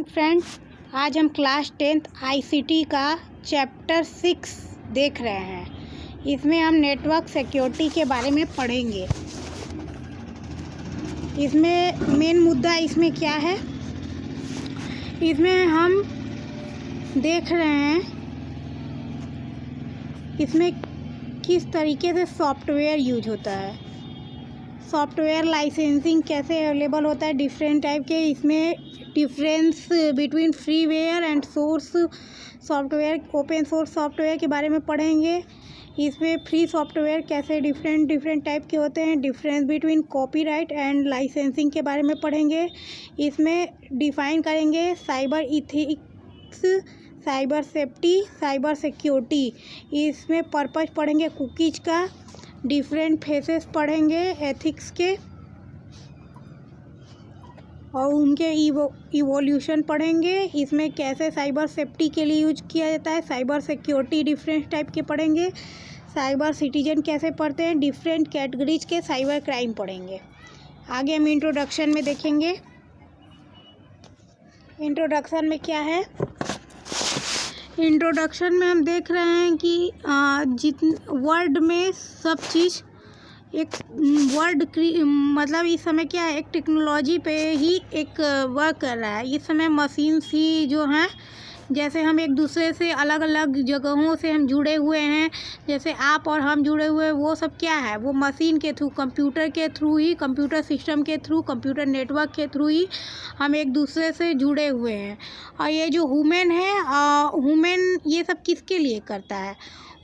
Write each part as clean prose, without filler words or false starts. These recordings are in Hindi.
फ्रेंड्स, आज हम क्लास 10th आईसीटी का चैप्टर 6 देख रहे हैं। इसमें हम नेटवर्क सिक्योरिटी के बारे में पढ़ेंगे। इसमें मेन मुद्दा इसमें क्या है, इसमें हम देख रहे हैं इसमें किस तरीके से सॉफ्टवेयर यूज होता है, सॉफ्टवेयर लाइसेंसिंग कैसे अवेलेबल होता है, डिफरेंट टाइप के। इसमें difference between freeware and source software, open source software के बारे में पढ़ेंगे। इसमें फ्री सॉफ्टवेयर कैसे डिफरेंट टाइप के होते हैं, difference between copyright and licensing के बारे में पढ़ेंगे। इसमें डिफाइन करेंगे cyber ethics, cyber safety, cyber security. इसमें पर्पस पढ़ेंगे कुकीज का, डिफरेंट फेसेस पढ़ेंगे एथिक्स के और उनके इवोल्यूशन पढ़ेंगे। इसमें कैसे साइबर सेफ्टी के लिए यूज किया जाता है, साइबर सिक्योरिटी डिफरेंट टाइप के पढ़ेंगे। साइबर सिटीजन कैसे पढ़ते हैं, डिफरेंट कैटेगरीज के साइबर क्राइम पढ़ेंगे। आगे हम इंट्रोडक्शन में देखेंगे। इंट्रोडक्शन में क्या है, इंट्रोडक्शन में हम देख रहे हैं कि वर्ल्ड में सब चीज़ एक मतलब इस समय क्या है, एक टेक्नोलॉजी पे ही एक वर्क कर रहा है। इस समय मशीन्स ही जो हैं, जैसे हम एक दूसरे से अलग अलग जगहों से हम जुड़े हुए हैं, जैसे आप और हम जुड़े हुए हैं, वो सब क्या है, वो मशीन के थ्रू, कंप्यूटर के थ्रू ही, कंप्यूटर सिस्टम के थ्रू, कंप्यूटर नेटवर्क के थ्रू ही हम एक दूसरे से जुड़े हुए हैं। और ये जो ह्यूमन है, ह्यूमन ये सब किसके लिए करता है,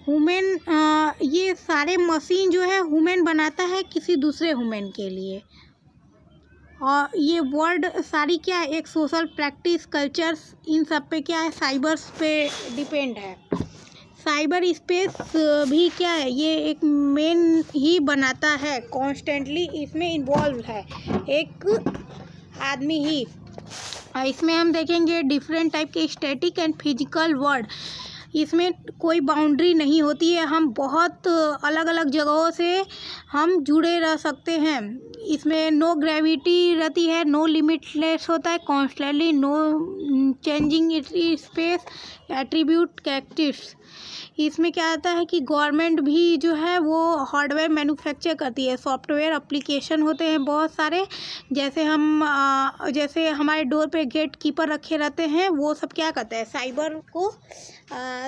ह्यूमन ये सारे मशीन जो है ह्यूमन बनाता है किसी दूसरे ह्यूमन के लिए। और ये वर्ल्ड सारी क्या है, एक सोशल प्रैक्टिस, कल्चर्स, इन सब पे क्या है, साइबर्स पे डिपेंड है। साइबर स्पेस भी क्या है, ये एक मेन ही बनाता है, कॉन्स्टेंटली इसमें इन्वॉल्व है एक आदमी ही। इसमें हम देखेंगे डिफरेंट टाइप के स्टैटिक एंड फिजिकल वर्ल्ड। इसमें कोई बाउंड्री नहीं होती है, हम बहुत अलग अलग जगहों से हम जुड़े रह सकते हैं। इसमें नो ग्रेविटी रहती है, नो लिमिटलेस होता है, constantly no changing space, attribute characteristics. इसमें क्या आता है कि गवर्नमेंट भी जो है वो हार्डवेयर मैन्युफैक्चर करती है, सॉफ्टवेयर एप्लीकेशन होते हैं बहुत सारे। जैसे जैसे हमारे डोर पे गेट कीपर रखे रहते हैं, वो सब क्या करते हैं,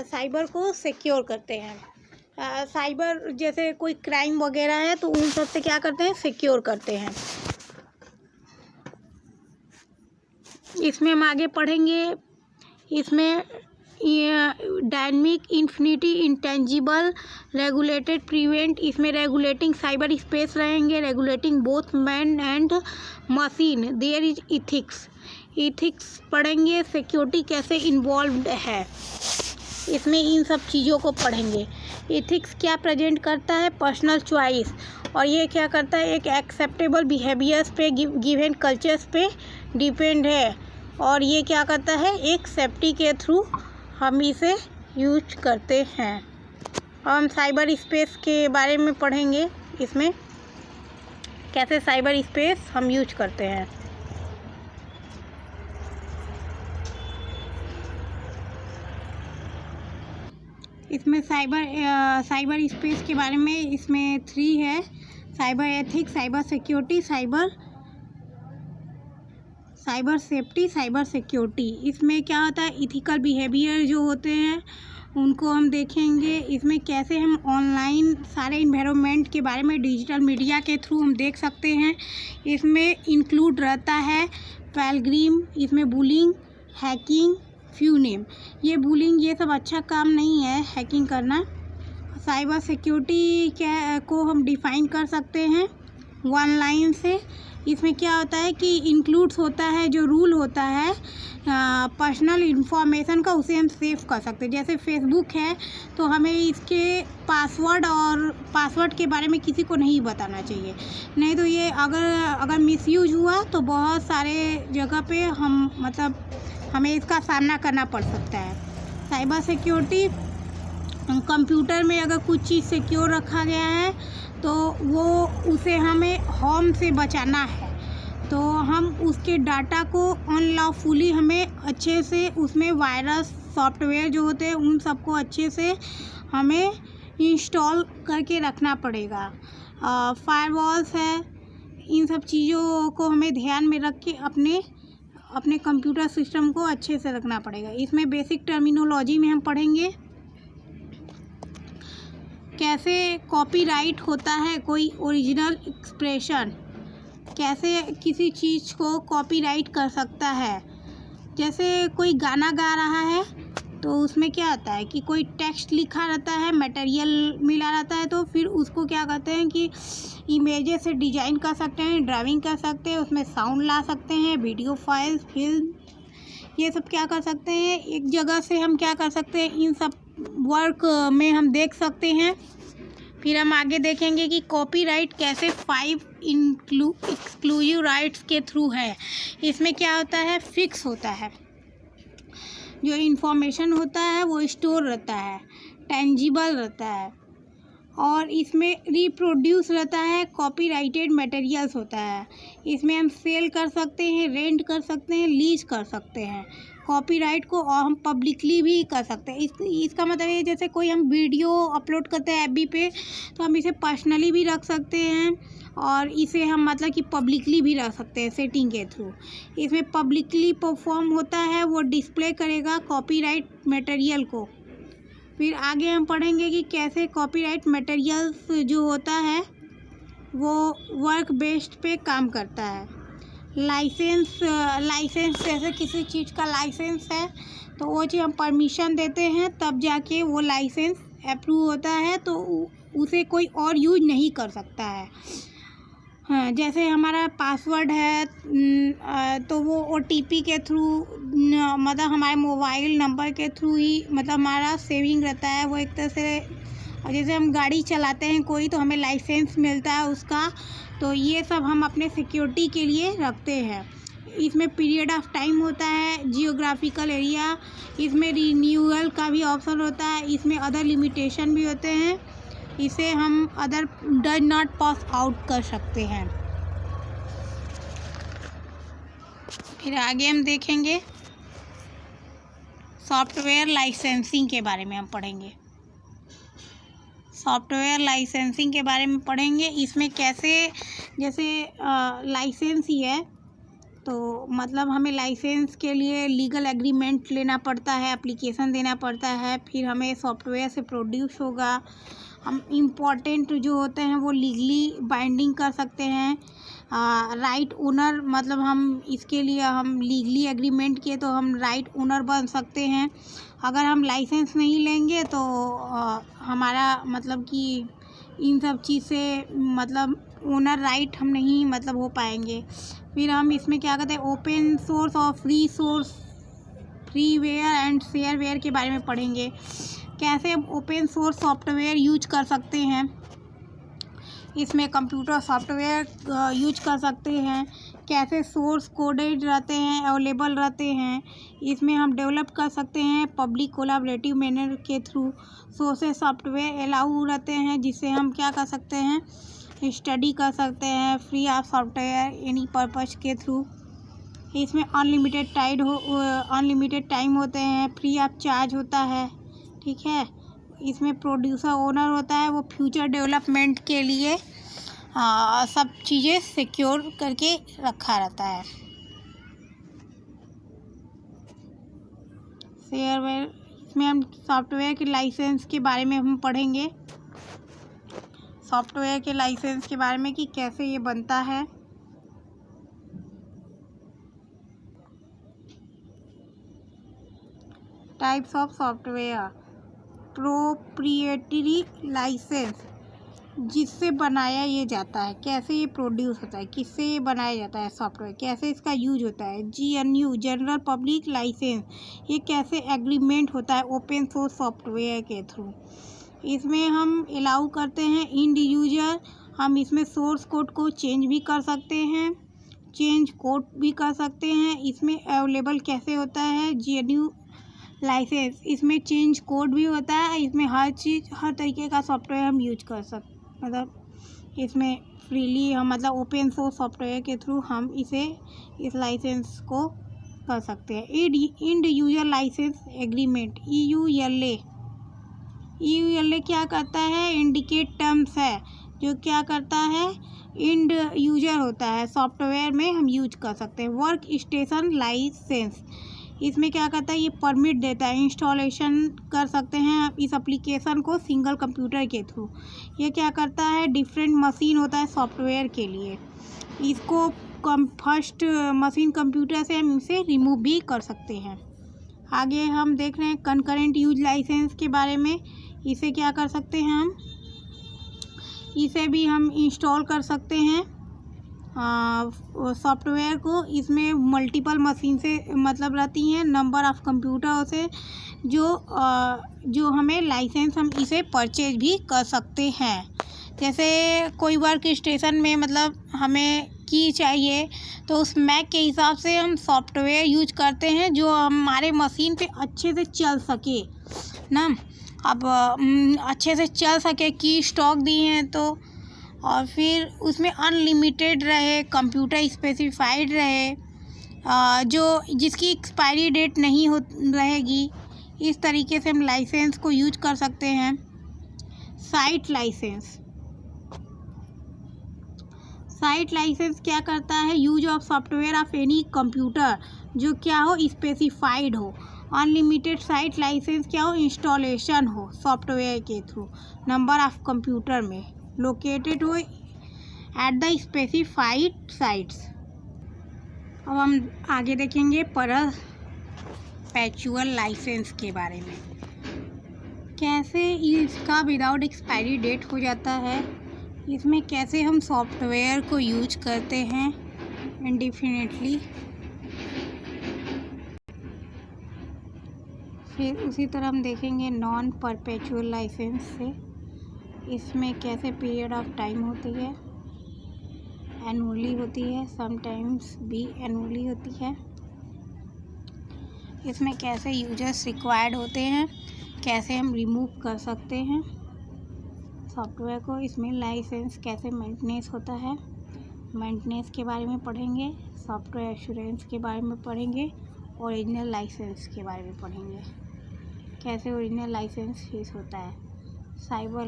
साइबर को सिक्योर करते हैं। साइबर जैसे कोई क्राइम वगैरह है तो उन सब से क्या करते हैं, सिक्योर करते हैं। इसमें हम आगे पढ़ेंगे। इसमें dynamic, infinity, intangible, regulated, prevent. इसमें रेगुलेटिंग साइबर स्पेस रहेंगे, regulating both man and machine, there is ethics पढ़ेंगे, सिक्योरिटी कैसे इन्वॉल्व्ड है, इसमें इन सब चीज़ों को पढ़ेंगे। इथिक्स क्या प्रेजेंट करता है, पर्सनल चॉइस, और ये क्या करता है, एक एक्सेप्टेबल बिहेवियर्स पे, गिवन कल्चर्स पे डिपेंड है। और ये क्या करता है, एक सेफ्टी के थ्रू हम इसे यूज करते हैं। और हम साइबर स्पेस के बारे में पढ़ेंगे, इसमें कैसे साइबर स्पेस हम यूज करते हैं। इसमें साइबर स्पेस के बारे में इसमें 3 है, cyber ethics, cyber security, cyber safety, cyber security. इसमें क्या होता है, इथिकल बिहेवियर जो होते हैं उनको हम देखेंगे। इसमें कैसे हम ऑनलाइन सारे इन्वायरमेंट के बारे में डिजिटल मीडिया के थ्रू हम देख सकते हैं। इसमें इंक्लूड रहता है पैलग्रिम, इसमें बुलिंग, हैकिंग, फ्यू नेम। ये बुलिंग ये सब अच्छा काम नहीं है, हैकिंग करना। साइबर सिक्योरिटी को हम डिफ़ाइन कर सकते हैं 1 लाइन से। इसमें क्या होता है कि इंक्लूड्स होता है, जो रूल होता है पर्सनल इंफॉर्मेशन का, उसे हम सेव कर सकते हैं। जैसे फेसबुक है तो हमें इसके पासवर्ड के बारे में किसी को नहीं बताना चाहिए, नहीं तो ये अगर मिसयूज हुआ तो बहुत सारे जगह पे हमें इसका सामना करना पड़ सकता है। साइबर सिक्योरिटी, कंप्यूटर में अगर कुछ चीज़ सिक्योर रखा गया है तो वो उसे हमें हार्म से बचाना है, तो हम उसके डाटा को अनलॉफुली हमें अच्छे से उसमें वायरस सॉफ्टवेयर जो होते हैं उन सबको अच्छे से हमें इंस्टॉल करके रखना पड़ेगा। फायरवॉल्स है, इन सब चीज़ों को हमें ध्यान में रख के अपने कंप्यूटर सिस्टम को अच्छे से रखना पड़ेगा। इसमें बेसिक टर्मिनोलॉजी में हम पढ़ेंगे कैसे कॉपीराइट होता है, कोई ओरिजिनल एक्सप्रेशन कैसे किसी चीज़ को कॉपीराइट कर सकता है। जैसे कोई गाना गा रहा है तो उसमें क्या आता है कि कोई टेक्स्ट लिखा रहता है, मटेरियल मिला रहता है, तो फिर उसको क्या कहते हैं कि इमेजेस से डिजाइन कर सकते हैं, ड्राइंग कर सकते हैं, उसमें साउंड ला सकते हैं, वीडियो फाइल्स, फिल्म, ये सब क्या कर सकते हैं एक जगह से हम क्या कर सकते हैं, इन सब वर्क में हम देख सकते हैं। फिर हम आगे देखेंगे कि कॉपीराइट कैसे 5 एक्सक्लूसिव राइट्स के थ्रू है। इसमें क्या होता है, फिक्स होता है, जो इन्फॉर्मेशन होता है वो स्टोर रहता है, टेंजिबल रहता है, और इसमें रिप्रोड्यूस रहता है, कॉपीराइटेड मटेरियल्स होता है। इसमें हम सेल कर सकते हैं, रेंट कर सकते हैं, लीज कर सकते हैं कॉपीराइट को, और हम पब्लिकली भी कर सकते हैं। इसका मतलब ये जैसे कोई हम वीडियो अपलोड करते हैं एफबी पे, तो हम इसे पर्सनली भी रख सकते हैं और इसे हम मतलब कि पब्लिकली भी रख सकते हैं सेटिंग के थ्रू। इसमें पब्लिकली परफॉर्म होता है, वो डिस्प्ले करेगा कॉपीराइट मटेरियल को। फिर आगे हम पढ़ेंगे कि कैसे कॉपीराइट मटेरियल्स जो होता है वो वर्क बेस्ड पे काम करता है। लाइसेंस जैसे किसी चीज़ का लाइसेंस है तो वो चीज़ हम परमिशन देते हैं तब जाके वो लाइसेंस अप्रूव होता है, तो उसे कोई और यूज नहीं कर सकता है। हाँ, जैसे हमारा पासवर्ड है तो वो OTP के थ्रू मतलब हमारे मोबाइल नंबर के थ्रू ही मतलब हमारा सेविंग रहता है वो एक तरह से। और जैसे हम गाड़ी चलाते हैं कोई तो हमें लाइसेंस मिलता है उसका, तो ये सब हम अपने सिक्योरिटी के लिए रखते हैं। इसमें पीरियड ऑफ टाइम होता है, जियोग्राफिकल एरिया, इसमें रिन्यूअल का भी ऑप्शन होता है, इसमें अदर लिमिटेशन भी होते हैं, इसे हम other does not pass out कर सकते हैं। फिर आगे हम देखेंगे सॉफ्टवेयर लाइसेंसिंग के बारे में हम पढ़ेंगे। सॉफ्टवेयर लाइसेंसिंग के बारे में पढ़ेंगे, इसमें कैसे जैसे लाइसेंस ही है तो मतलब हमें लाइसेंस के लिए लीगल एग्रीमेंट लेना पड़ता है, एप्लीकेशन देना पड़ता है, फिर हमें सॉफ्टवेयर से प्रोड्यूस होगा। हम इम्पॉर्टेंट जो होते हैं वो लीगली बाइंडिंग कर सकते हैं। राइट ओनर मतलब हम इसके लिए हम लीगली एग्रीमेंट किए तो हम राइट ओनर बन सकते हैं। अगर हम लाइसेंस नहीं लेंगे तो हमारा मतलब कि इन सब चीज़ से मतलब ओनर राइट हम नहीं मतलब हो पाएंगे। फिर हम इसमें क्या कहते हैं ओपन सोर्स और फ्रीवेयर एंड शेयरवेयर के बारे में पढ़ेंगे, कैसे हम ओपन सोर्स सॉफ्टवेयर यूज कर सकते हैं, इसमें कंप्यूटर सॉफ्टवेयर यूज कर सकते हैं, कैसे सोर्स कोडेड रहते हैं, अवेलेबल रहते हैं, इसमें हम डेवलप कर सकते हैं पब्लिक कोलैबोरेटिव मैनर के थ्रू। सोर्सेस सॉफ्टवेयर अलाउ रहते हैं जिससे हम क्या कर सकते हैं स्टडी कर सकते हैं free of software any purpose के थ्रू। इसमें अनलिमिटेड टाइम होते हैं, फ्री ऑफ चार्ज होता है, ठीक है। इसमें प्रोड्यूसर ओनर होता है, वो फ्यूचर डेवलपमेंट के लिए सब चीज़ें सिक्योर करके रखा रहता है। शेयरवेयर, इसमें हम सॉफ्टवेयर के लाइसेंस के बारे में हम पढ़ेंगे, सॉफ्टवेयर के लाइसेंस के बारे में कि कैसे ये बनता है। Types of software, proprietary licence जिससे बनाया ये जाता है, कैसे ये प्रोड्यूस होता है, किससे ये बनाया जाता है सॉफ्टवेयर, कैसे इसका यूज होता है। GNU जनरल पब्लिक लाइसेंस, ये कैसे एग्रीमेंट होता है ओपन सोर्स सॉफ्टवेयर के थ्रू। इसमें हम अलाउ करते हैं इंडिविजुअल, हम इसमें सोर्स कोड को चेंज भी कर सकते हैं, चेंज कोड भी कर सकते हैं। इसमें अवेलेबल कैसे होता है GNU लाइसेंस, इसमें चेंज कोड भी होता है, इसमें हर चीज़ हर तरीके का सॉफ्टवेयर हम यूज कर सकते मतलब इसमें फ्रीली हम मतलब ओपन सोर्स सॉफ्टवेयर के थ्रू हम इस लाइसेंस को कर सकते हैं। End user license agreement EULA क्या करता है? इंडिकेट टर्म्स है जो क्या करता है? इंड यूजर होता है, सॉफ्टवेयर में हम यूज कर सकते हैं। वर्क स्टेशन लाइसेंस इसमें क्या करता है? ये परमिट देता है, इंस्टॉलेशन कर सकते हैं इस एप्लीकेशन को सिंगल कंप्यूटर के थ्रू। ये क्या करता है? डिफरेंट मशीन होता है सॉफ्टवेयर के लिए, इसको फर्स्ट मशीन कंप्यूटर से हम इसे रिमूव भी कर सकते हैं। आगे हम देख रहे हैं कंकरेंट यूज लाइसेंस के बारे में। इसे क्या कर सकते हैं हम? इसे भी हम इंस्टॉल कर सकते हैं सॉफ्टवेयर को। इसमें मल्टीपल मशीन से मतलब रहती हैं, नंबर ऑफ़ कंप्यूटर से जो हमें लाइसेंस हम इसे परचेज भी कर सकते हैं। जैसे कोई वर्क स्टेशन में मतलब हमें की चाहिए तो उस मैक के हिसाब से हम सॉफ्टवेयर यूज करते हैं जो हमारे मशीन पे अच्छे से चल सके ना। अब अच्छे से चल सके, की स्टॉक दी हैं तो, और फिर उसमें अनलिमिटेड रहे, कंप्यूटर स्पेसिफाइड रहे, जिसकी एक्सपायरी डेट नहीं रहेगी। इस तरीके से हम लाइसेंस को यूज कर सकते हैं। साइट लाइसेंस क्या करता है? Use of software of any computer जो क्या हो? स्पेसिफाइड हो। अनलिमिटेड साइट लाइसेंस क्या हो? इंस्टॉलेशन हो सॉफ्टवेयर के थ्रू, नंबर ऑफ कंप्यूटर में लोकेटेड हो एट द स्पेसिफाइड साइट्स। अब हम आगे देखेंगे परपेचुअल लाइसेंस के बारे में, कैसे इसका विदाउट एक्सपायरी डेट हो जाता है, इसमें कैसे हम सॉफ्टवेयर को यूज करते हैं इंडेफिनिटली। फिर उसी तरह हम देखेंगे नॉन परपेचुअल लाइसेंस से, इसमें कैसे पीरियड ऑफ टाइम होती है, एनुअली होती है, समटाइम्स भी एनुअली होती है। इसमें कैसे यूजर्स रिक्वायर्ड होते हैं, कैसे हम रिमूव कर सकते हैं सॉफ्टवेयर को। इसमें लाइसेंस कैसे मेंटेनेंस होता है, मेंटेनेंस के बारे में पढ़ेंगे, सॉफ्टवेयर एश्योरेंस के बारे में पढ़ेंगे, ओरिजिनल लाइसेंस के बारे में पढ़ेंगे, कैसे ओरिजिनल लाइसेंस फीस होता है। साइबर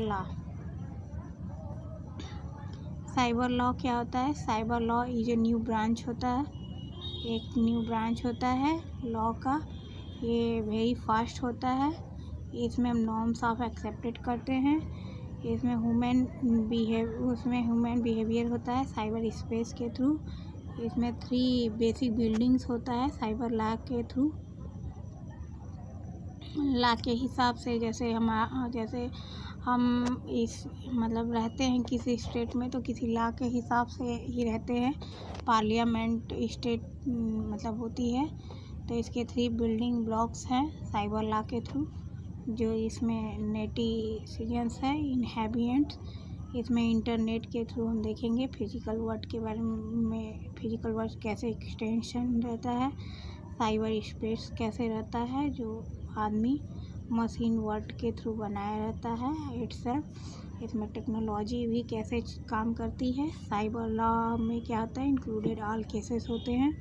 लॉ क्या होता है? Cyber law is a new branch होता है, एक न्यू ब्रांच होता है लॉ का। ये वेरी फास्ट होता है, इसमें हम नॉर्म्स ऑफ एक्सेप्टेड करते हैं। इसमें ह्यूमन बिहेवियर होता है साइबर स्पेस के थ्रू। इसमें 3 बेसिक बिल्डिंग्स होता है साइबर लॉ के थ्रू। लॉ के हिसाब से जैसे हम इस मतलब रहते हैं किसी स्टेट में तो किसी लॉ के हिसाब से ही रहते हैं। पार्लियामेंट स्टेट मतलब होती है, तो इसके 3 बिल्डिंग ब्लॉक्स हैं साइबर लॉ के थ्रू, जो इसमें नेटिजन्स है, इनहैबिटेंट्स। इसमें इंटरनेट के थ्रू हम देखेंगे फिजिकल वर्ल्ड के बारे में, फिजिकल वर्ल्ड कैसे एक्सटेंशन रहता है, साइबर स्पेस कैसे रहता है जो आदमी मशीन वर्ल्ड के थ्रू बनाया रहता है इटसेल्फ। इसमें टेक्नोलॉजी भी कैसे काम करती है। साइबर लॉ में क्या होता है? इंक्लूडेड ऑल केसेस होते हैं,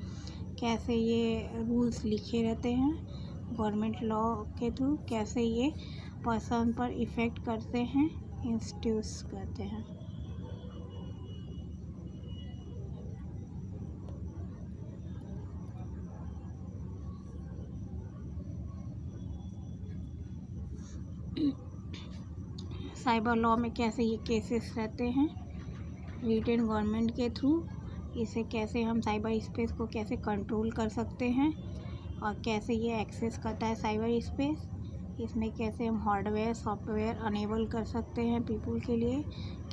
कैसे ये रूल्स लिखे रहते हैं गवर्नमेंट लॉ के थ्रू, कैसे ये पर्सन पर इफ़ेक्ट करते हैं, इंस्टीट्यूट्स करते हैं। साइबर लॉ में कैसे ये केसेस रहते हैं रिटेन गवर्नमेंट के थ्रू, इसे कैसे हम साइबर स्पेस को कैसे कंट्रोल कर सकते हैं और कैसे ये एक्सेस करता है साइबर स्पेस। इसमें कैसे हम हार्डवेयर सॉफ्टवेयर अनेबल कर सकते हैं पीपल के लिए,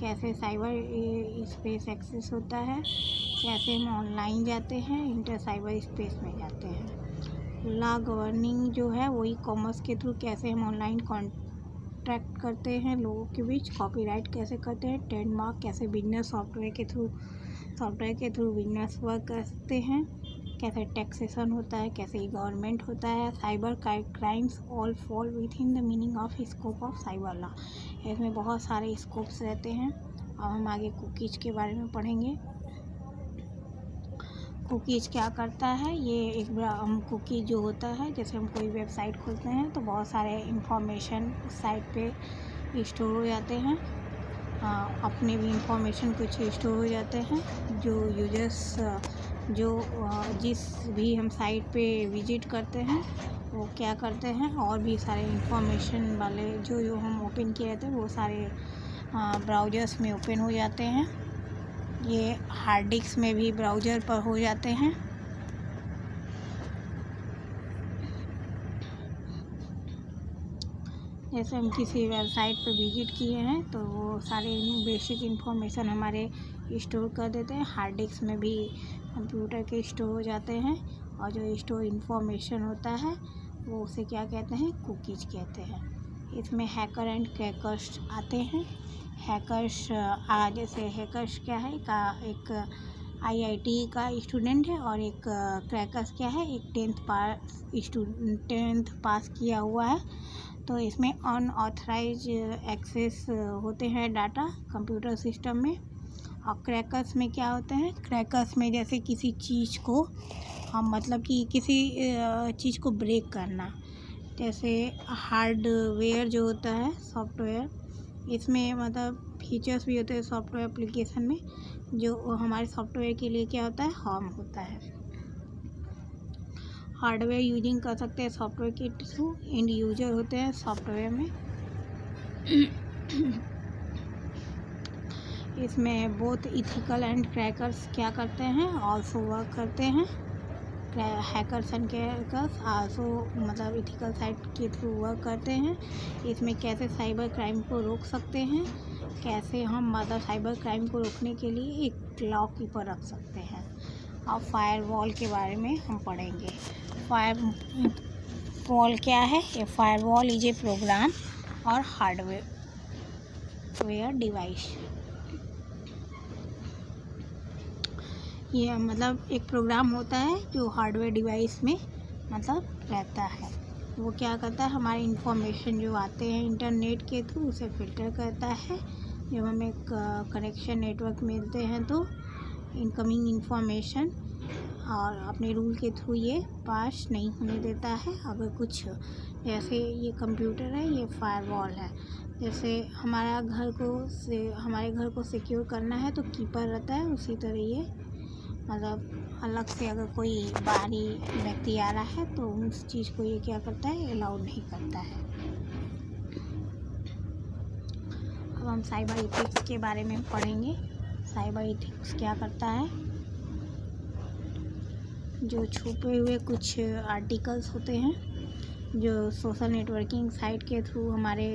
कैसे साइबर स्पेस एक्सेस होता है, कैसे हम ऑनलाइन जाते हैं, इंटर साइबर स्पेस में जाते हैं। लॉ गवर्निंग जो है वही कॉमर्स के थ्रू कैसे हम ऑनलाइन कॉन्ट्रैक्ट करते हैं लोगों के बीच, कॉपीराइट कैसे करते हैं, ट्रेडमार्क कैसे बिजनेस सॉफ्टवेयर के थ्रू बिजनेस वर्क करते हैं, कैसे टैक्सेशन होता है, कैसे ई गवर्नमेंट होता है। Cyber crimes all fall with in the meaning of scope of cyber law. इसमें बहुत सारे स्कोप्स रहते हैं अब हम आगे कुकीज़ के बारे में पढ़ेंगे। कुकीज़ क्या करता है, ये एक हम कुकीज़ जो होता है, जैसे हम कोई वेबसाइट खोलते हैं तो बहुत सारे इंफॉर्मेशन उस साइट पे स्टोर हो जाते हैं। अपने भी इंफॉर्मेशन कुछ स्टोर हो जाते हैं। जो यूजर्स जो जिस भी हम साइट पे विजिट करते हैं वो क्या करते हैं, और भी सारे इंफॉर्मेशन वाले जो हम ओपन किए रहते हैं वो सारे ब्राउज़र्स में ओपन हो जाते हैं। ये हार्ड डिस्क में भी ब्राउज़र पर हो जाते हैं। जैसे हम किसी वेबसाइट पर विजिट किए हैं तो वो सारे बेसिक इन्फॉर्मेशन हमारे स्टोर कर देते हैं। हार्ड डिस्क में भी कंप्यूटर के स्टोर हो जाते हैं, और जो स्टोर इन्फॉर्मेशन होता है वो उसे क्या कहते हैं, कुकीज़ कहते हैं। इसमें हैकर एंड क्रैकर्स आते हैं। हैकर्स जैसे हैकर्स क्या है, एक आईआईटी का स्टूडेंट है, और एक क्रैकर्स क्या है, एक 10th पास किया हुआ है। तो इसमें अनऑथराइज एक्सेस होते हैं डाटा कंप्यूटर सिस्टम में। और क्रैकर्स में क्या होते हैं, क्रैकर्स में जैसे किसी चीज़ को हम मतलब कि किसी चीज़ को ब्रेक करना, जैसे हार्डवेयर जो होता है सॉफ्टवेयर, इसमें मतलब फीचर्स भी होते हैं सॉफ्टवेयर एप्लीकेशन में, जो हमारे सॉफ्टवेयर के लिए क्या होता है, हार्म होता है। हार्डवेयर यूजिंग कर सकते हैं सॉफ्टवेयर के थ्रू, एंड यूजर होते हैं सॉफ्टवेयर में। इसमें बोथ इथिकल एंड क्रैकर्स क्या करते हैं, ऑल्सो वर्क करते हैं। हैकर्स एंड क्रैकर्स आल्सो मतलब इथिकल साइट के थ्रू वर्क करते हैं। इसमें कैसे साइबर क्राइम को रोक सकते हैं, कैसे हम मतलब साइबर क्राइम को रोकने के लिए एक लॉ कीपर रख सकते हैं। और फायरवॉल के बारे में हम पढ़ेंगे। फायरवॉल क्या है, ए फायरवॉल इज ए प्रोग्राम और हार्डवेयर डिवाइस। ये मतलब एक प्रोग्राम होता है जो हार्डवेयर डिवाइस में मतलब रहता है। वो क्या करता है, हमारी इंफॉर्मेशन जो आते हैं इंटरनेट के थ्रू उसे फ़िल्टर करता है। जब हमें कनेक्शन नेटवर्क मिलते हैं तो इनकमिंग इंफॉर्मेशन और अपने रूल के थ्रू ये पास नहीं होने देता है। अगर कुछ जैसे ये कंप्यूटर है, ये फायरवॉल है, जैसे हमारे घर को सिक्योर करना है तो कीपर रहता है, उसी तरह ये मतलब अलग से अगर कोई बाहरी व्यक्ति आ रहा है तो उस चीज़ को ये क्या करता है, अलाउड नहीं करता है। अब हम साइबर इथिक्स के बारे में पढ़ेंगे। साइबर इथिक्स क्या करता है, जो छुपे हुए कुछ आर्टिकल्स होते हैं जो सोशल नेटवर्किंग साइट के थ्रू हमारे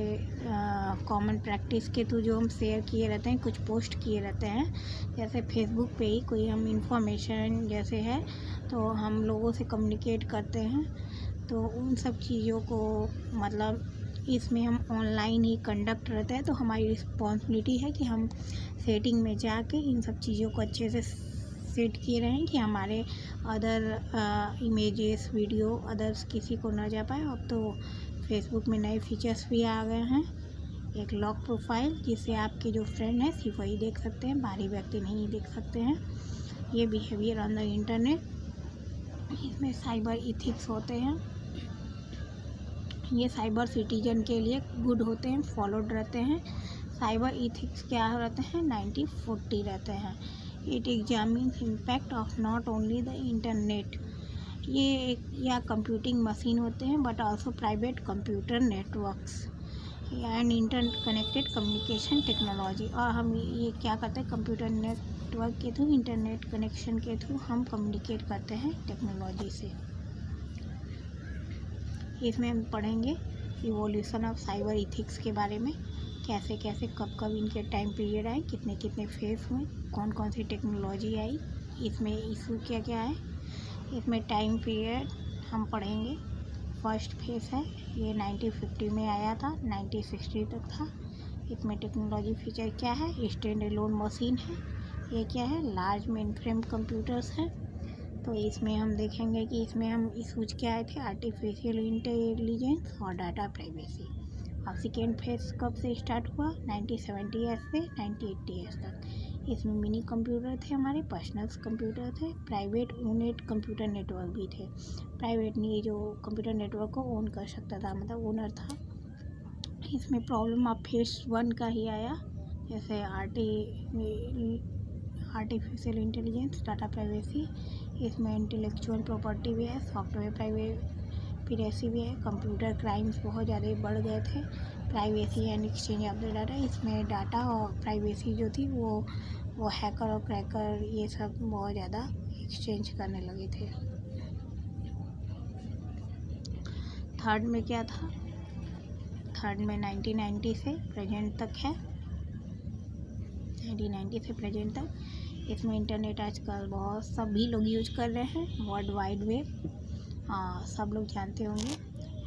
कॉमन प्रैक्टिस के थ्रू जो हम शेयर किए रहते हैं, कुछ पोस्ट किए रहते हैं। जैसे फेसबुक पे ही कोई हम इंफॉर्मेशन जैसे है तो हम लोगों से कम्युनिकेट करते हैं, तो उन सब चीज़ों को मतलब इसमें हम ऑनलाइन ही कंडक्ट रहते हैं। तो हमारी रिस्पॉन्सिबिलिटी है कि हम सेटिंग में जाके इन सब चीज़ों को अच्छे से सेट किए रहें कि हमारे अदर इमेजेस वीडियो अदर्स किसी को ना जा पाए। अब तो फेसबुक में नए फीचर्स भी आ गए हैं, एक लॉक प्रोफाइल, जिससे आपके जो फ्रेंड हैं सिर्फ वही देख सकते हैं, बाहरी व्यक्ति नहीं देख सकते हैं। ये बिहेवियर ऑन द इंटरनेट, इसमें साइबर इथिक्स होते हैं। ये साइबर सिटीजन के लिए गुड होते हैं, फॉलोड रहते हैं। साइबर इथिक्स क्या रहते हैं, 90-40 रहते हैं। It examines impact of not only the internet, ये एक या कंप्यूटिंग मशीन होते हैं but also private computer networks and inter connected communication technology. और हम ये क्या करते हैं, कंप्यूटर नेटवर्क के थ्रू, इंटरनेट कनेक्शन के थ्रू हम कम्युनिकेट करते हैं टेक्नोलॉजी से। इसमें हम पढ़ेंगे इवोल्यूशन ऑफ साइबर इथिक्स के बारे में, कैसे कैसे कब कब इनके टाइम पीरियड आए, कितने कितने फेस हुए, कौन कौन सी टेक्नोलॉजी आई, इसमें इशू क्या क्या है। इसमें टाइम पीरियड हम पढ़ेंगे। फर्स्ट फेस है, ये 1950 में आया था, 1960 तक था। इसमें टेक्नोलॉजी फीचर क्या है, स्टैंड अलोन मशीन है, ये क्या है, लार्ज मेन फ्रेम कंप्यूटर्स हैं। तो इसमें हम देखेंगे कि इसमें हम इशूज क्या आए थे, आर्टिफिशियल इंटेलिजेंस और डाटा प्राइवेसी। अब सेकेंड फेज कब से स्टार्ट हुआ, 1970 से 1980 तक। इसमें मिनी कंप्यूटर थे, हमारे पर्सनल कंप्यूटर थे, प्राइवेट ओनेड कंप्यूटर नेटवर्क भी थे। प्राइवेट नहीं, जो कंप्यूटर नेटवर्क को ओन कर सकता था, मतलब ओनर था। इसमें प्रॉब्लम अब फेज 1 का ही आया, जैसे आर्टिफिशियल इंटेलिजेंस, डाटा प्राइवेसी, इसमें इंटेलेक्चुअल प्रॉपर्टी भी है, सॉफ्टवेयर प्राइवेसी भी है, कंप्यूटर क्राइम्स बहुत ज़्यादा बढ़ गए थे, privacy and exchange of the data. इसमें डाटा और प्राइवेसी जो थी वो हैकर और क्रैकर ये सब बहुत ज़्यादा एक्सचेंज करने लगे थे। थर्ड में क्या था, थर्ड में 1990 से प्रेजेंट तक है, 1990 से प्रेजेंट तक। इसमें इंटरनेट आजकल बहुत सभी लोग यूज कर रहे हैं, वर्ल्ड वाइड वेब, सब लोग जानते होंगे।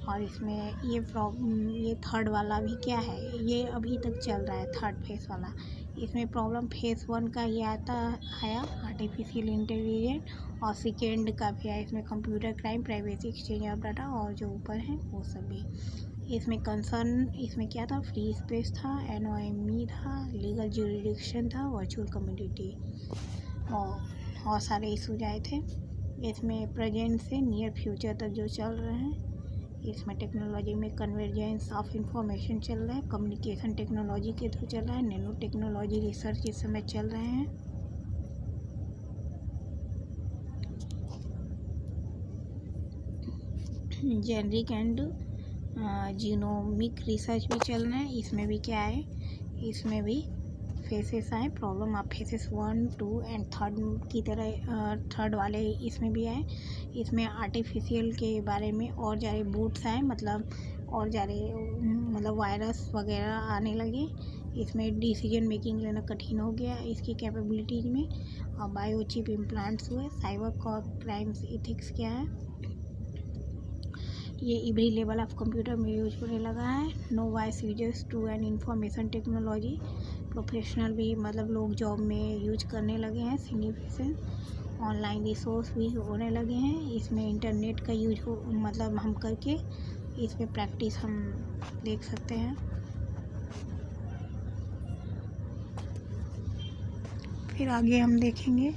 और इसमें ये थर्ड वाला भी क्या है, ये अभी तक चल रहा है, थर्ड फेज वाला। इसमें प्रॉब्लम फेज 1 का ये आया आर्टिफिशियल इंटेलिजेंस, और सेकेंड का भी है, इसमें computer crime, privacy, exchange of data, और जो ऊपर है वो सब भी। इसमें कंसर्न इसमें क्या था, फ्री स्पेस था, एनोनिमी था, लीगल ज्यूरिडिक्शन था, वर्चुअल कम्युनिटी, और सारे इशूज आए थे। इसमें प्रेजेंट से नियर फ्यूचर तक जो चल रहे हैं, इसमें टेक्नोलॉजी में कन्वर्जेंस ऑफ इंफॉर्मेशन चल रहा है, कम्युनिकेशन टेक्नोलॉजी के थ्रू चल रहा है, नैनो टेक्नोलॉजी रिसर्च इस समय चल रहे हैं। जेनरिक एंड जीनोमिक रिसर्च भी चल रहे हैं। इसमें भी क्या है, इसमें भी फेसेस आए, प्रॉब्लम आप फेसेस 1, 2 एंड थर्ड की तरह थर्ड वाले इसमें भी आए। इसमें आर्टिफिशियल के बारे में और ज़्यादा बूट्स आए, मतलब और ज़्यादा मतलब वायरस वगैरह आने लगे। इसमें डिसीजन मेकिंग लेना कठिन हो गया इसकी कैपेबिलिटीज में, और बायोचिप इम्प्लांट्स हुए। साइबर क्राइम्स इथिक्स क्या है, ये एवरी लेवल ऑफ कंप्यूटर में यूज होने लगा है। No voice users to end information technology, professional भी मतलब लोग जॉब में यूज करने लगे हैं। सिग्निफिकेंट ऑनलाइन रिसोर्स भी होने लगे हैं। इसमें इंटरनेट का यूज मतलब हम करके इस पे प्रैक्टिस हम देख सकते हैं। फिर आगे हम देखेंगे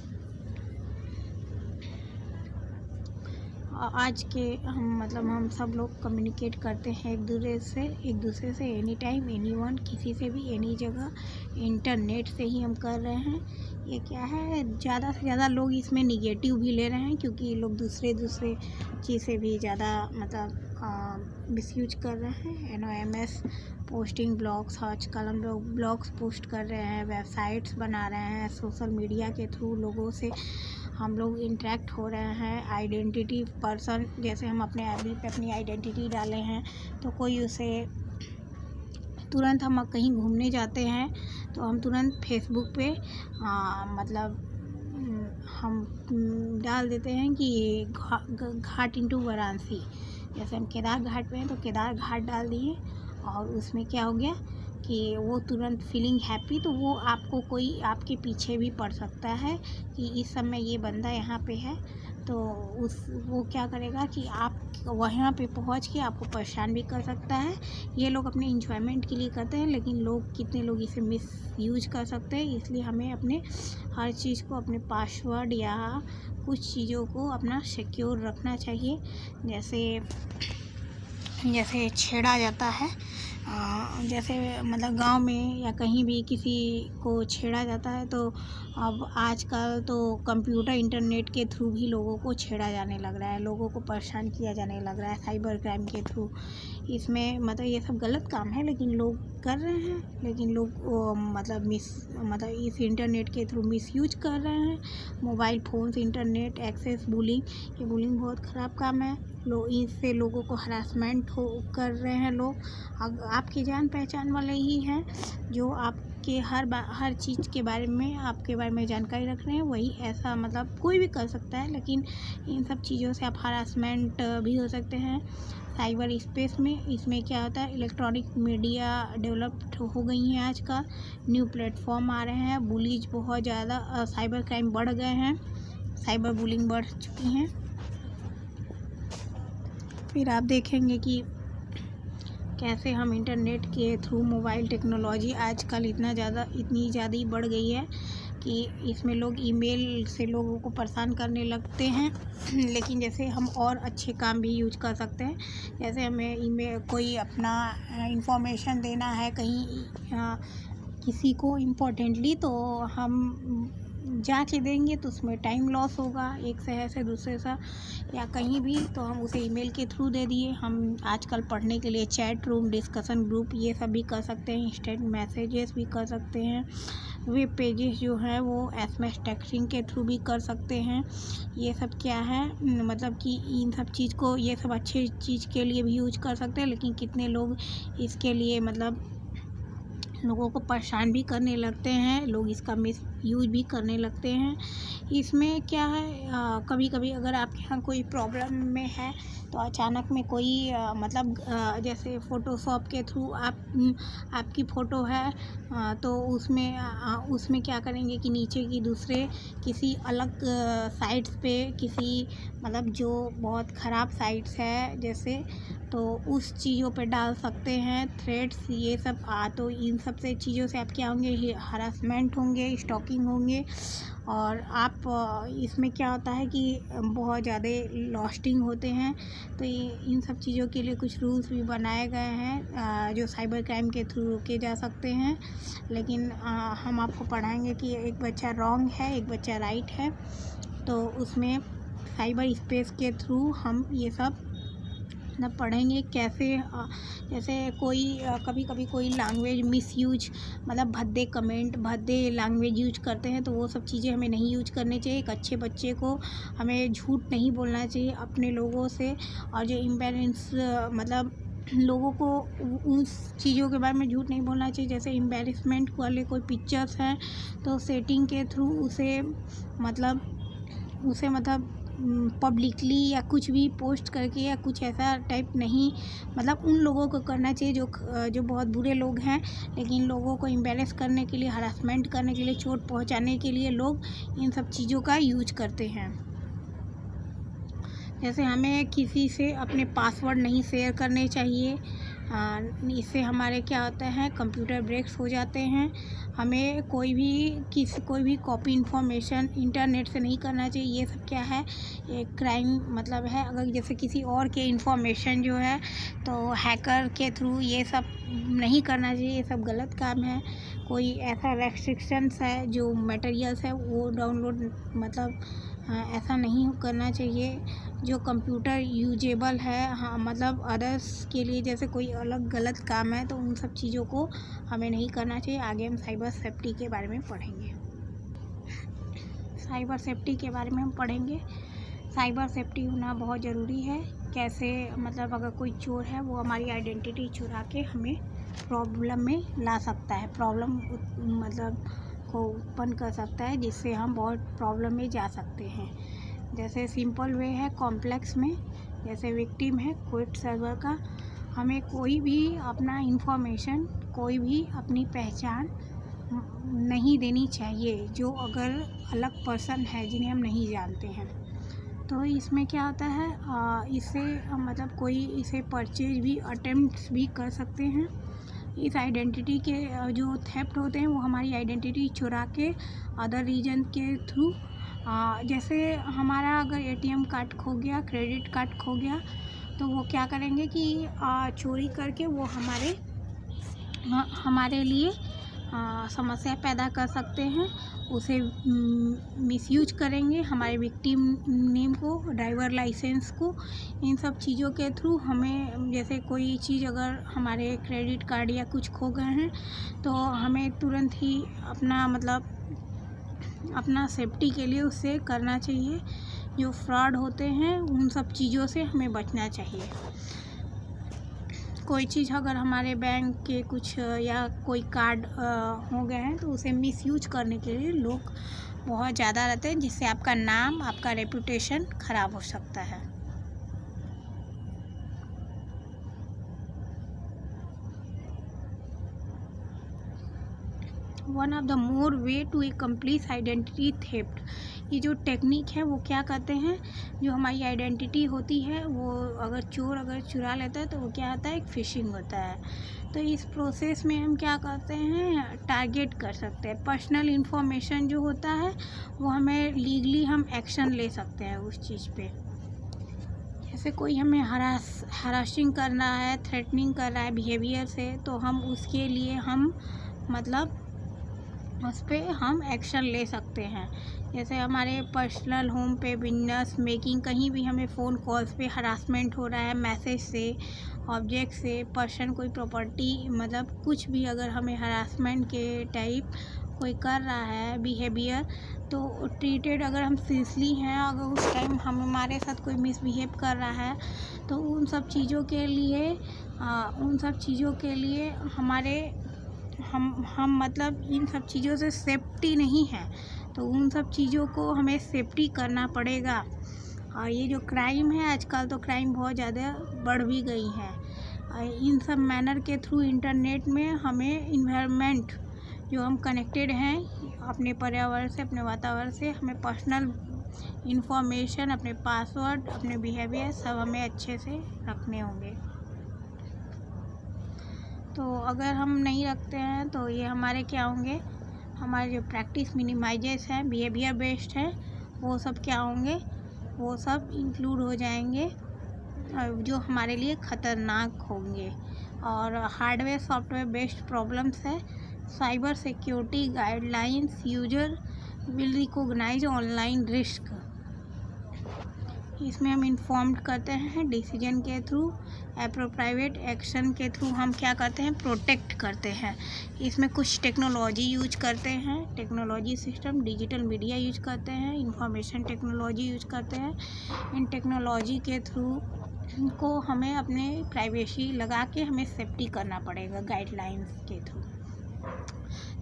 आज के हम सब लोग कम्युनिकेट करते हैं एक दूसरे से एनी टाइम, एनी वन, किसी से भी, एनी जगह, इंटरनेट से ही हम कर रहे हैं। ये क्या है, ज़्यादा से ज़्यादा लोग इसमें निगेटिव भी ले रहे हैं, क्योंकि लोग दूसरे चीज़ से भी ज़्यादा मिसयूज कर रहे हैं। NOMS पोस्टिंग, ब्लॉग्स, आजकल हम लोग ब्लॉग्स पोस्ट कर रहे हैं, वेबसाइट्स बना रहे हैं, सोशल मीडिया के थ्रू लोगों से हम लोग इंटरेक्ट हो रहे हैं। आइडेंटिटी पर्सन, जैसे हम अपने FB पे अपनी आइडेंटिटी डाले हैं, तो कोई उसे तुरंत, हम कहीं घूमने जाते हैं तो हम तुरंत फेसबुक पे हम डाल देते हैं कि घाट इंटू वाराणसी, जैसे हम केदार घाट पे हैं तो केदार घाट डाल दिए, और उसमें क्या हो गया कि वो तुरंत फीलिंग हैप्पी, तो वो आपको कोई आपके पीछे भी पड़ सकता है कि इस समय ये बंदा यहाँ पे है, तो वो क्या करेगा कि आप वहाँ पे पहुँच के आपको परेशान भी कर सकता है। ये लोग अपने इंजॉयमेंट के लिए करते हैं, लेकिन कितने लोग इसे मिस यूज कर सकते हैं। इसलिए हमें अपने हर चीज़ को, अपने पासवर्ड या कुछ चीज़ों को अपना सिक्योर रखना चाहिए। जैसे छेड़ा जाता है, जैसे मतलब गांव में या कहीं भी किसी को छेड़ा जाता है, तो अब आजकल तो कंप्यूटर इंटरनेट के थ्रू भी लोगों को छेड़ा जाने लग रहा है, लोगों को परेशान किया जाने लग रहा है साइबर क्राइम के थ्रू। इसमें मतलब ये सब गलत काम है, लेकिन लोग कर रहे हैं, लेकिन लोग इस इंटरनेट के थ्रू मिसयूज कर रहे हैं। Mobile phones, internet access, bullying, ये बुलिंग बहुत ख़राब काम है। इससे लोगों को हरासमेंट कर रहे हैं लोग। आपकी जान पहचान वाले ही हैं जो आपके हर चीज़ के बारे में, आपके बारे में जानकारी रख रहे हैं, वही ऐसा मतलब कोई भी कर सकता है, लेकिन इन सब चीज़ों से आप हरासमेंट भी हो सकते हैं साइबर स्पेस में। इसमें क्या होता है, इलेक्ट्रॉनिक मीडिया डेवलप्ड हो गई हैं आजकल, न्यू प्लेटफॉर्म आ रहे हैं, बुलीज बहुत ज़्यादा, साइबर क्राइम बढ़ गए हैं, साइबर बुलिंग बढ़ चुकी हैं। फिर आप देखेंगे कि कैसे हम इंटरनेट के थ्रू मोबाइल टेक्नोलॉजी आजकल इतनी ज़्यादा ही बढ़ गई है कि इसमें लोग ईमेल से लोगों को परेशान करने लगते हैं। लेकिन जैसे हम और अच्छे काम भी यूज कर सकते हैं, जैसे हमें ईमेल कोई अपना इंफॉर्मेशन देना है कहीं किसी को इम्पोर्टेंटली, तो हम जाके देंगे तो उसमें टाइम लॉस होगा एक शहर से दूसरे शहर या कहीं भी, तो हम उसे ईमेल के थ्रू दे दिए। हम आजकल पढ़ने के लिए चैट रूम, डिस्कशन ग्रुप ये सब भी कर सकते हैं, इंस्टेंट मैसेजेस भी कर सकते हैं, वेब पेजेस जो है वो एसएमएस टेक्सटिंग के थ्रू भी कर सकते हैं। ये सब क्या है, मतलब कि इन सब चीज़ को, ये सब अच्छे चीज़ के लिए भी यूज कर सकते हैं, लेकिन कितने लोग इसके लिए मतलब लोगों को परेशान भी करने लगते हैं, लोग इसका मिस यूज भी करने लगते हैं। इसमें क्या है, कभी कभी अगर आपके यहाँ कोई प्रॉब्लम में है तो अचानक में कोई मतलब जैसे फ़ोटोशॉप के थ्रू आपकी फ़ोटो है, तो उसमें क्या करेंगे कि नीचे की दूसरे किसी अलग साइट्स पे, किसी मतलब जो बहुत ख़राब साइट्स है जैसे, तो उस चीज़ों पे डाल सकते हैं थ्रेड्स ये सब। तो इन सब से चीज़ों से आप क्या होंगे, हरासमेंट होंगे, स्टॉकिंग होंगे, और आप इसमें क्या होता है कि बहुत ज़्यादा लॉस्टिंग होते हैं। तो इन सब चीज़ों के लिए कुछ रूल्स भी बनाए गए हैं जो साइबर क्राइम के थ्रू रोके जा सकते हैं। लेकिन हम आपको पढ़ाएंगे कि एक बच्चा रॉन्ग है, एक बच्चा राइट है, तो उसमें साइबर स्पेस के थ्रू हम ये सब मतलब पढ़ेंगे कैसे। जैसे कोई कभी कभी कोई लैंग्वेज मिसयूज, मतलब भद्दे कमेंट, भद्दे लैंग्वेज यूज करते हैं, तो वो सब चीज़ें हमें नहीं यूज करनी चाहिए। एक अच्छे बच्चे को हमें झूठ नहीं बोलना चाहिए अपने लोगों से, और जो इम्बैलेंस मतलब लोगों को उस चीज़ों के बारे में झूठ नहीं बोलना चाहिए। जैसे एम्बैरेसमेंट वाले कोई पिक्चर्स हैं तो सेटिंग के थ्रू उसे मतलब पब्लिकली या कुछ भी पोस्ट करके या कुछ ऐसा टाइप नहीं, मतलब उन लोगों को करना चाहिए जो बहुत बुरे लोग हैं, लेकिन लोगों को एम्बैरेस करने के लिए, हरासमेंट करने के लिए, चोट पहुंचाने के लिए लोग इन सब चीज़ों का यूज करते हैं। जैसे हमें किसी से अपने पासवर्ड नहीं शेयर करने चाहिए, इससे हमारे क्या होता है, कंप्यूटर ब्रेक्स हो जाते हैं। हमें कोई भी कॉपी इन्फॉर्मेशन इंटरनेट से नहीं करना चाहिए। ये सब क्या है, एक क्राइम मतलब है। अगर जैसे किसी और के इन्फॉर्मेशन जो है तो हैकर के थ्रू ये सब नहीं करना चाहिए, ये सब गलत काम है। कोई ऐसा रेस्ट्रिक्शंस है जो मटेरियल्स है वो डाउनलोड मतलब ऐसा नहीं करना चाहिए जो कंप्यूटर यूजेबल है, हाँ मतलब अदर्स के लिए, जैसे कोई अलग गलत काम है तो उन सब चीज़ों को हमें नहीं करना चाहिए। आगे हम साइबर सेफ्टी के बारे में पढ़ेंगे। साइबर सेफ्टी के बारे में हम पढ़ेंगे। साइबर सेफ्टी होना बहुत ज़रूरी है। कैसे, मतलब अगर कोई चोर है वो हमारी आइडेंटिटी चुरा के हमें प्रॉब्लम में ला सकता है, प्रॉब्लम मतलब को उत्पन्न कर सकता है, जिससे हम बहुत प्रॉब्लम में जा सकते हैं। जैसे सिंपल वे है, कॉम्प्लेक्स में जैसे विक्टिम है क्विट सर्वर का, हमें कोई भी अपना इंफॉर्मेशन, कोई भी अपनी पहचान नहीं देनी चाहिए जो अगर अलग पर्सन है जिन्हें हम नहीं जानते हैं। तो इसमें क्या होता है, इससे मतलब कोई इसे परचेज भी, अटेम्प्ट्स भी कर सकते हैं। इस आइडेंटिटी के जो थेफ्ट होते हैं वो हमारी आइडेंटिटी चुरा के अदर रीजन के थ्रू, जैसे हमारा अगर एटीएम कार्ड खो गया, क्रेडिट कार्ड खो गया, तो वो क्या करेंगे कि चोरी करके वो हमारे लिए समस्या पैदा कर सकते हैं, उसे मिसयूज करेंगे, हमारे विक्टिम नेम को, ड्राइवर लाइसेंस को। इन सब चीज़ों के थ्रू हमें, जैसे कोई चीज़ अगर हमारे क्रेडिट कार्ड या कुछ खो गए हैं तो हमें तुरंत ही अपना सेफ्टी के लिए उससे करना चाहिए। जो फ्रॉड होते हैं उन सब चीज़ों से हमें बचना चाहिए। कोई चीज़ अगर हमारे बैंक के कुछ या कोई कार्ड हो गए हैं तो उसे मिसयूज करने के लिए लोग बहुत ज़्यादा रहते हैं, जिससे आपका नाम, आपका रेपुटेशन ख़राब हो सकता है। One of the more way to accomplish identity theft ये जो टेक्निक है वो क्या कहते हैं, जो हमारी आइडेंटिटी होती है वो अगर चोर अगर चुरा लेता है तो वो क्या होता है, एक फिशिंग होता है। तो इस प्रोसेस में हम क्या करते हैं, टारगेट कर सकते हैं। पर्सनल इन्फॉर्मेशन जो होता है वो हमें लीगली हम एक्शन ले सकते हैं उस चीज़ पे। जैसे कोई हमें हरासिंग करना है, थ्रेटनिंग कर रहा है बिहेवियर से, तो हम उसके लिए हम मतलब उस पर हम एक्शन ले सकते हैं। जैसे हमारे पर्सनल होम पे, बिजनेस मेकिंग, कहीं भी हमें फ़ोन कॉल्स पे हरासमेंट हो रहा है मैसेज से, ऑब्जेक्ट से, पर्सन कोई प्रॉपर्टी मतलब कुछ भी अगर हमें हरासमेंट के टाइप कोई कर रहा है बिहेवियर, तो ट्रीटेड अगर हम सीरियसली हैं, अगर उस टाइम हमारे साथ कोई मिसबिहेव कर रहा है, तो उन सब चीज़ों के लिए हमारे हम मतलब इन सब चीज़ों से सेफ्टी नहीं है, तो उन सब चीज़ों को हमें सेफ्टी करना पड़ेगा। और ये जो क्राइम है आजकल, तो क्राइम बहुत ज़्यादा बढ़ भी गई है। इन सब मैनर के थ्रू इंटरनेट में हमें इन्वायरमेंट जो हम कनेक्टेड हैं अपने पर्यावरण से, अपने वातावरण से, हमें पर्सनल इन्फॉर्मेशन, अपने पासवर्ड, अपने बिहेवियर सब हमें अच्छे से रखने होंगे। तो अगर हम नहीं रखते हैं तो ये हमारे क्या होंगे, हमारे जो प्रैक्टिस मिनिमाइजेस हैं, बिहेवियर बेस्ड हैं, वो सब क्या होंगे, वो सब इंक्लूड हो जाएंगे जो हमारे लिए ख़तरनाक होंगे। और हार्डवेयर सॉफ्टवेयर बेस्ड प्रॉब्लम्स है, cyber security guidelines, user will recognize online risk. इसमें हम इन्फॉर्म्ड करते हैं डिसीजन के थ्रू, एप्रोप्राइवेट एक्शन के थ्रू हम क्या करते हैं, प्रोटेक्ट करते हैं। इसमें कुछ टेक्नोलॉजी यूज करते हैं, technology system, digital media use करते हैं, इंफॉर्मेशन टेक्नोलॉजी यूज करते हैं। इन टेक्नोलॉजी के थ्रू को हमें अपने प्राइवेसी लगा के हमें सेफ्टी करना पड़ेगा गाइडलाइंस के थ्रू।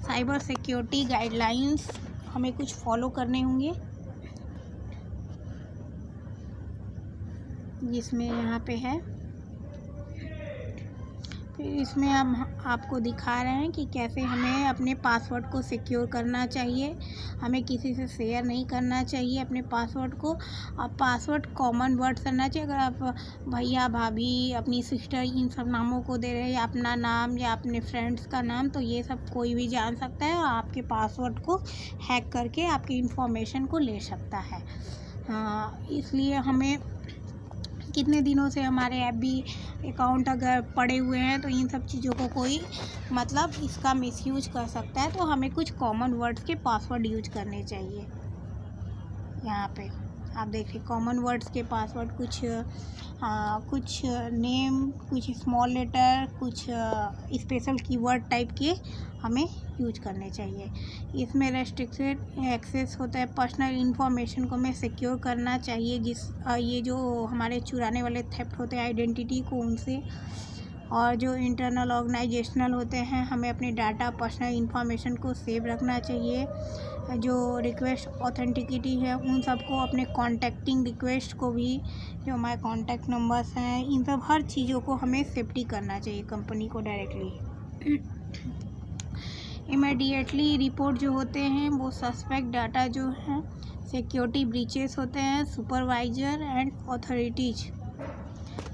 साइबर सिक्योरिटी गाइडलाइंस हमें कुछ फॉलो करने होंगे, जिसमें यहाँ पे है। फिर इसमें हम आपको दिखा रहे हैं कि कैसे हमें अपने पासवर्ड को सिक्योर करना चाहिए। हमें किसी से शेयर नहीं करना चाहिए अपने पासवर्ड को। अब पासवर्ड कॉमन वर्ड करना चाहिए। अगर आप भैया, भाभी, अपनी सिस्टर, इन सब नामों को दे रहे हैं, या अपना नाम या अपने फ्रेंड्स का नाम, तो ये सब कोई भी जान सकता है और आपके पासवर्ड को हैक करके आपकी इन्फॉर्मेशन को ले सकता है। इसलिए हमें कितने दिनों से हमारे FB अकाउंट अगर पड़े हुए हैं, तो इन सब चीज़ों को कोई मतलब इसका मिसयूज कर सकता है। तो हमें कुछ कॉमन वर्ड्स के पासवर्ड यूज करने चाहिए। यहाँ पे आप देखिए कॉमन वर्ड्स के पासवर्ड कुछ नेम, कुछ स्मॉल लेटर, कुछ स्पेशल कीवर्ड टाइप के हमें यूज करने चाहिए। इसमें रेस्ट्रिक्टेड एक्सेस होता है, पर्सनल इन्फॉर्मेशन को हमें सिक्योर करना चाहिए। ये जो हमारे चुराने वाले थेफ्ट होते हैं आइडेंटिटी को, उनसे। और जो इंटरनल ऑर्गेनाइजेशनल होते हैं, हमें अपने डाटा, पर्सनल इन्फॉर्मेशन को सेव रखना चाहिए। जो रिक्वेस्ट ऑथेंटिसिटी है, उन सबको, अपने कॉन्टैक्टिंग रिक्वेस्ट को भी, जो हमारे कॉन्टैक्ट नंबर्स हैं, इन सब हर चीज़ों को हमें सेफ्टी करना चाहिए कंपनी को डायरेक्टली। इमीडिएटली रिपोर्ट जो होते हैं वो सस्पेक्ट डाटा जो हैं, सिक्योरिटी ब्रीचेस होते हैं, सुपरवाइजर एंड अथॉरिटीज़।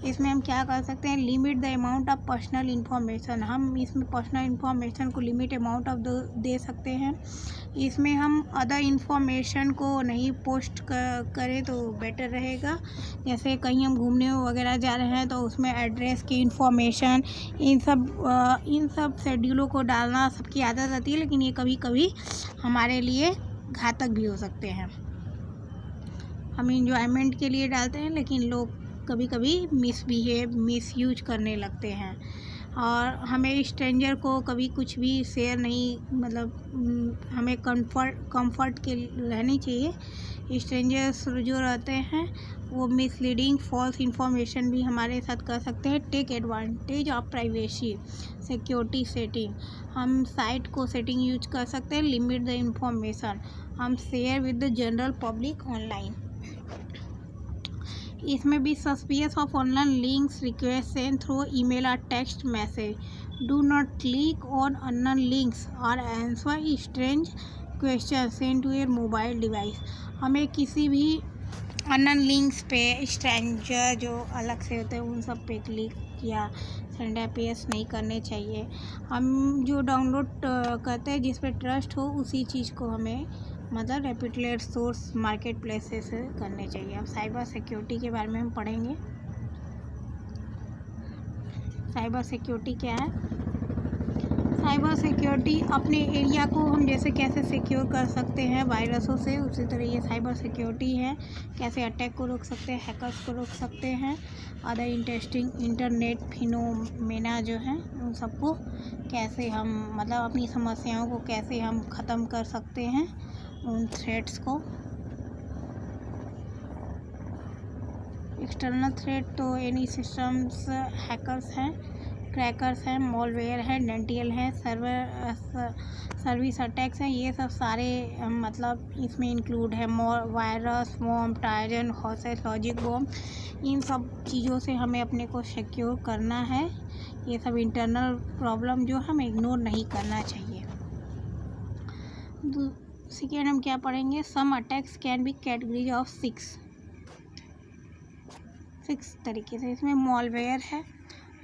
इसमें हम क्या कर सकते हैं, limit the amount of personal information. हम इसमें पर्सनल इन्फॉर्मेशन को लिमिट अमाउंट ऑफ दे सकते हैं। इसमें हम अदर इन्फॉर्मेशन को नहीं पोस्ट करें तो बेटर रहेगा। जैसे कहीं हम घूमने वगैरह जा रहे हैं तो उसमें एड्रेस की इन्फॉर्मेशन, इन सब शेड्यूलों को डालना सबकी आदत रहती है, लेकिन ये कभी कभी हमारे लिए घातक भी हो सकते हैं। हम इंजॉयमेंट के लिए डालते हैं, लेकिन लोग कभी कभी मिसयूज करने लगते हैं। और हमें स्ट्रेंजर को कभी कुछ भी शेयर नहीं, मतलब हमें कंफर्ट के रहनी चाहिए। स्ट्रेंजर्स जो रहते हैं वो मिसलीडिंग, फॉल्स इंफॉर्मेशन भी हमारे साथ कर सकते हैं। Take advantage of privacy, security setting, हम साइट को सेटिंग यूज कर सकते हैं। लिमिट द इंफॉर्मेशन, हम share with the general public online. इसमें भी suspicious of online links, request send through email और text message, do not click on unknown links और answer strange question send to your mobile device. हमें किसी भी अननोन लिंक्स पे स्ट्रेंजर जो अलग से होते हैं उन सब पे क्लिक या सेंड एपीएस नहीं करने चाहिए। हम जो डाउनलोड करते हैं जिस पे ट्रस्ट हो उसी चीज़ को हमें मतलब रेप्यूटेड सोर्स मार्केट प्लेसेस से करने चाहिए। अब साइबर सिक्योरिटी के बारे में हम पढ़ेंगे। साइबर सिक्योरिटी क्या है? साइबर सिक्योरिटी अपने एरिया को हम जैसे कैसे सिक्योर कर सकते हैं वायरसों से, उसी तरह ये साइबर सिक्योरिटी है। कैसे अटैक को रोक सकते हैं, हैकर्स को रोक सकते हैं, अदर इंटरेस्टिंग इंटरनेट फिनोमेना जो हैं उन सबको कैसे हम मतलब अपनी समस्याओं को कैसे हम ख़त्म कर सकते हैं, उन थ्रेट्स को। एक्सटर्नल थ्रेट तो एनी सिस्टम्स हैकर्स हैं, क्रैकर्स हैं, मॉलवेयर है, डेंटियल है, सर्विस अटैक्स हैं। ये सब सारे मतलब इसमें इंक्लूड है। Virus, worm, Trojan, horses, logic bomb, इन सब चीज़ों से हमें अपने को सिक्योर करना है। ये सब इंटरनल प्रॉब्लम जो हमें इग्नोर नहीं करना चाहिए। सेकेंड हम क्या पढ़ेंगे? Some attacks can be categories of six तरीके से। इसमें मॉलवेयर है।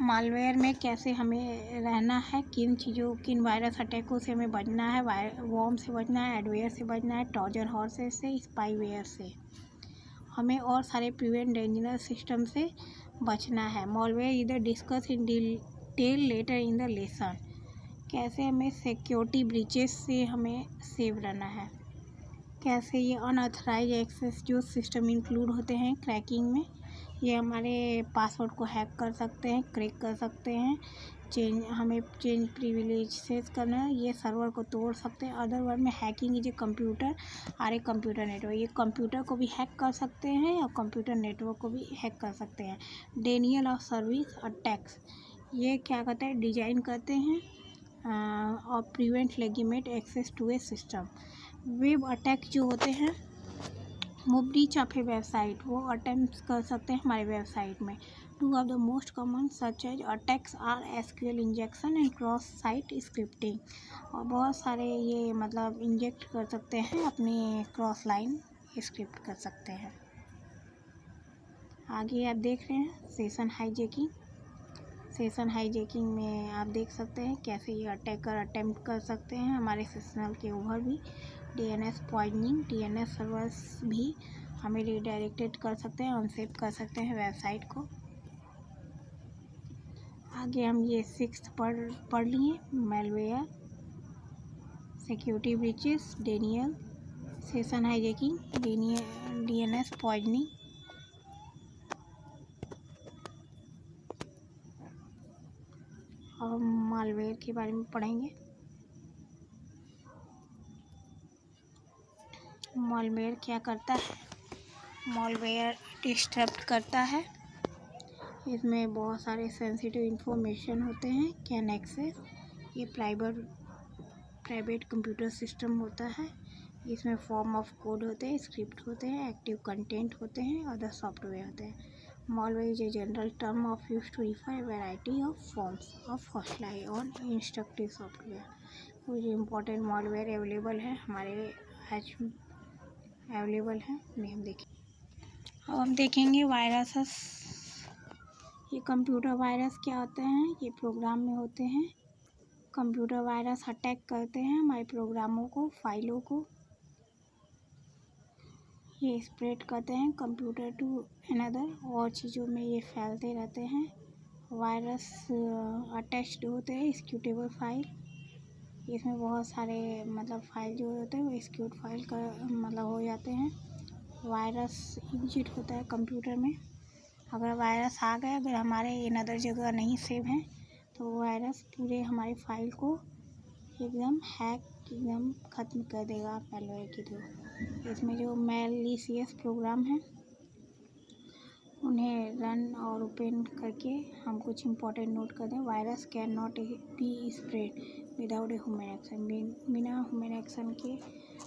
मालवेयर में कैसे हमें रहना है, किन वायरस अटैकों से हमें बचना है, वॉर्म से बचना है, एडवेयर से बचना है, ट्रोजन हॉर्सेस से, स्पाईवेयर से हमें और सारे प्रिवेंट डेंजरस सिस्टम से बचना है। मॉलवेयर इधर discuss in detail letter in the lesson. कैसे हमें सिक्योरिटी ब्रीचेस से हमें सेव रहना है। कैसे ये अनऑथराइज एक्सेस जो सिस्टम इंक्लूड होते हैं क्रैकिंग में, ये हमारे पासवर्ड को हैक कर सकते हैं, क्रैक कर सकते हैं। हमें चेंज प्रिविलेजेस करना है, ये सर्वर को तोड़ सकते हैं। अदर वर्ड में हैकिंग इज ए कंप्यूटर और ए कंप्यूटर नेटवर्क। ये कंप्यूटर को भी हैक कर सकते हैं और कंप्यूटर नेटवर्क को भी हैक कर सकते हैं। डेनियल ऑफ सर्विस अटैक्स, ये क्या करते हैं? डिजाइन करते हैं और prevent legitimate access to a system. Web attack जो होते हैं वो ब्रीच ऑफ ए वेबसाइट, वो अटेम्प्ट कर सकते हैं हमारे वेबसाइट में। Two of the most common such as attacks are SQL injection and cross site scripting. और बहुत सारे ये मतलब इंजेक्ट कर सकते हैं, अपनी क्रॉस लाइन स्क्रिप्ट कर सकते हैं। आगे आप देख रहे हैं सेशन हाईजैकिंग। सेशन हाईजैकिंग में आप देख सकते हैं कैसे ये अटैकर अटेम्प्ट कर सकते हैं हमारे सिस्टम के ओवर भी। डीएनएस पॉइजनिंग, डीएनएस सर्वर्स भी हमें रिडायरेक्टेड कर सकते हैं, अनसेव कर सकते हैं वेबसाइट को। आगे हम ये 6th पढ़ लिए। Malware, security breaches, Daniel, session hijacking, DNS poisoning. अब हम मालवेयर के बारे में पढ़ेंगे। मालवेयर क्या करता है? मालवेयर डिस्टर्ब करता है। इसमें बहुत सारे सेंसिटिव इंफॉर्मेशन होते हैं, कैन एक्सेस। ये प्राइवेट कंप्यूटर सिस्टम होता है। इसमें फॉर्म ऑफ कोड होते हैं, स्क्रिप्ट होते हैं, एक्टिव कंटेंट होते हैं, अदर सॉफ्टवेयर होते हैं। Malware is a general term of use to refer a variety of forms of hostile और instructive software। कुछ इम्पोर्टेंट malware अवेलेबल है हमारे आज अवेलेबल है, उन्हें हम देखें। अब हम देखेंगे वायरसेस। ये कंप्यूटर वायरस क्या होते हैं? ये प्रोग्राम में होते हैं। कंप्यूटर वायरस अटैक करते हैं हमारे प्रोग्रामों को, फाइलों को। ये स्प्रेड करते हैं कंप्यूटर टू अनदर, और चीज़ों में ये फैलते रहते हैं। वायरस अटैच्ड होते हैं एक्जीक्यूटेबल फाइल। इसमें बहुत सारे मतलब फाइल जो होते हैं वो एक्जीक्यूट फाइल का मतलब हो जाते हैं। वायरस इंजेक्ट होता है कंप्यूटर में। अगर वायरस आ गया, अगर हमारे इन अदर जगह नहीं सेव हैं तो वायरस पूरे हमारी फाइल को एकदम हैक एकदम ख़त्म कर देगा मैलवेयर के थ्रू। इसमें जो मैलिशियस प्रोग्राम हैं उन्हें रन और ओपन करके हम कुछ इंपॉर्टेंट नोट कर दें। Virus can not be spread without a human action. बिना ह्यूमन एक्शन के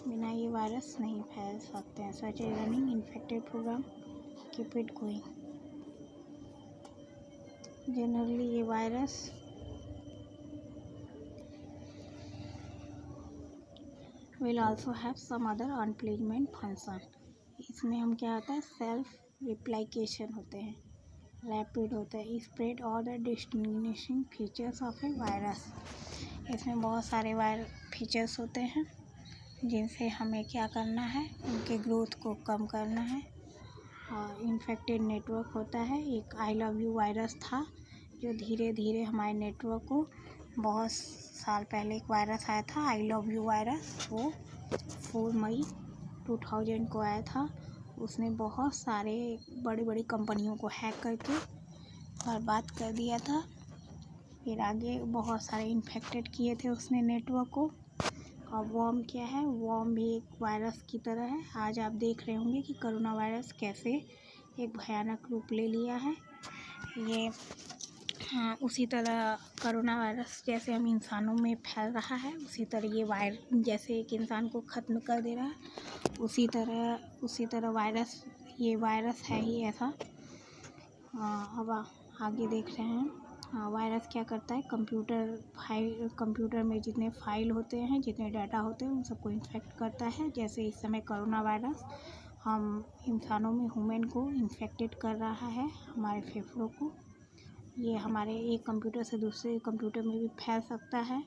बिना ये वायरस नहीं फैल सकते हैं। Such a running infected program keep it going. Generally ये will also have some other unpleasant function. इसमें हम क्या होता है, सेल्फ रिप्लिकेशन होते हैं, रैपिड होता है, स्प्रेड और the distinguishing features of A virus. इसमें बहुत सारे फीचर्स होते हैं जिनसे हमें क्या करना है, उनके ग्रोथ को कम करना है। और इन्फेक्टेड नेटवर्क होता है, एक आई लव यू वायरस था जो धीरे धीरे हमारे नेटवर्क को, बहुत साल पहले एक वायरस आया था आई लव यू वायरस, वो 4 मई 2000 को आया था। उसने बहुत सारे बड़ी बड़ी कंपनियों को हैक करके बर्बाद कर दिया था। फिर आगे बहुत सारे इन्फेक्टेड किए थे उसने नेटवर्क को। और वॉर्म क्या है, वॉर्म भी एक वायरस की तरह है। आज आप देख रहे होंगे कि कोरोना वायरस कैसे एक भयानक रूप ले लिया है। ये उसी तरह कोरोना वायरस जैसे हम इंसानों में फैल रहा है, उसी तरह ये जैसे एक इंसान को ख़त्म कर दे रहा है, उसी तरह वायरस, ये वायरस है ही ऐसा। अब आगे देख रहे हैं वायरस क्या करता है, कंप्यूटर में जितने फाइल होते हैं, जितने डाटा होते हैं, उन सबको इन्फेक्ट करता है। जैसे इस समय कोरोना वायरस हम इंसानों में, ह्यूमन को इन्फेक्टेड कर रहा है, हमारे फेफड़ों को। ये हमारे एक कंप्यूटर से दूसरे कंप्यूटर में भी फैल सकता है।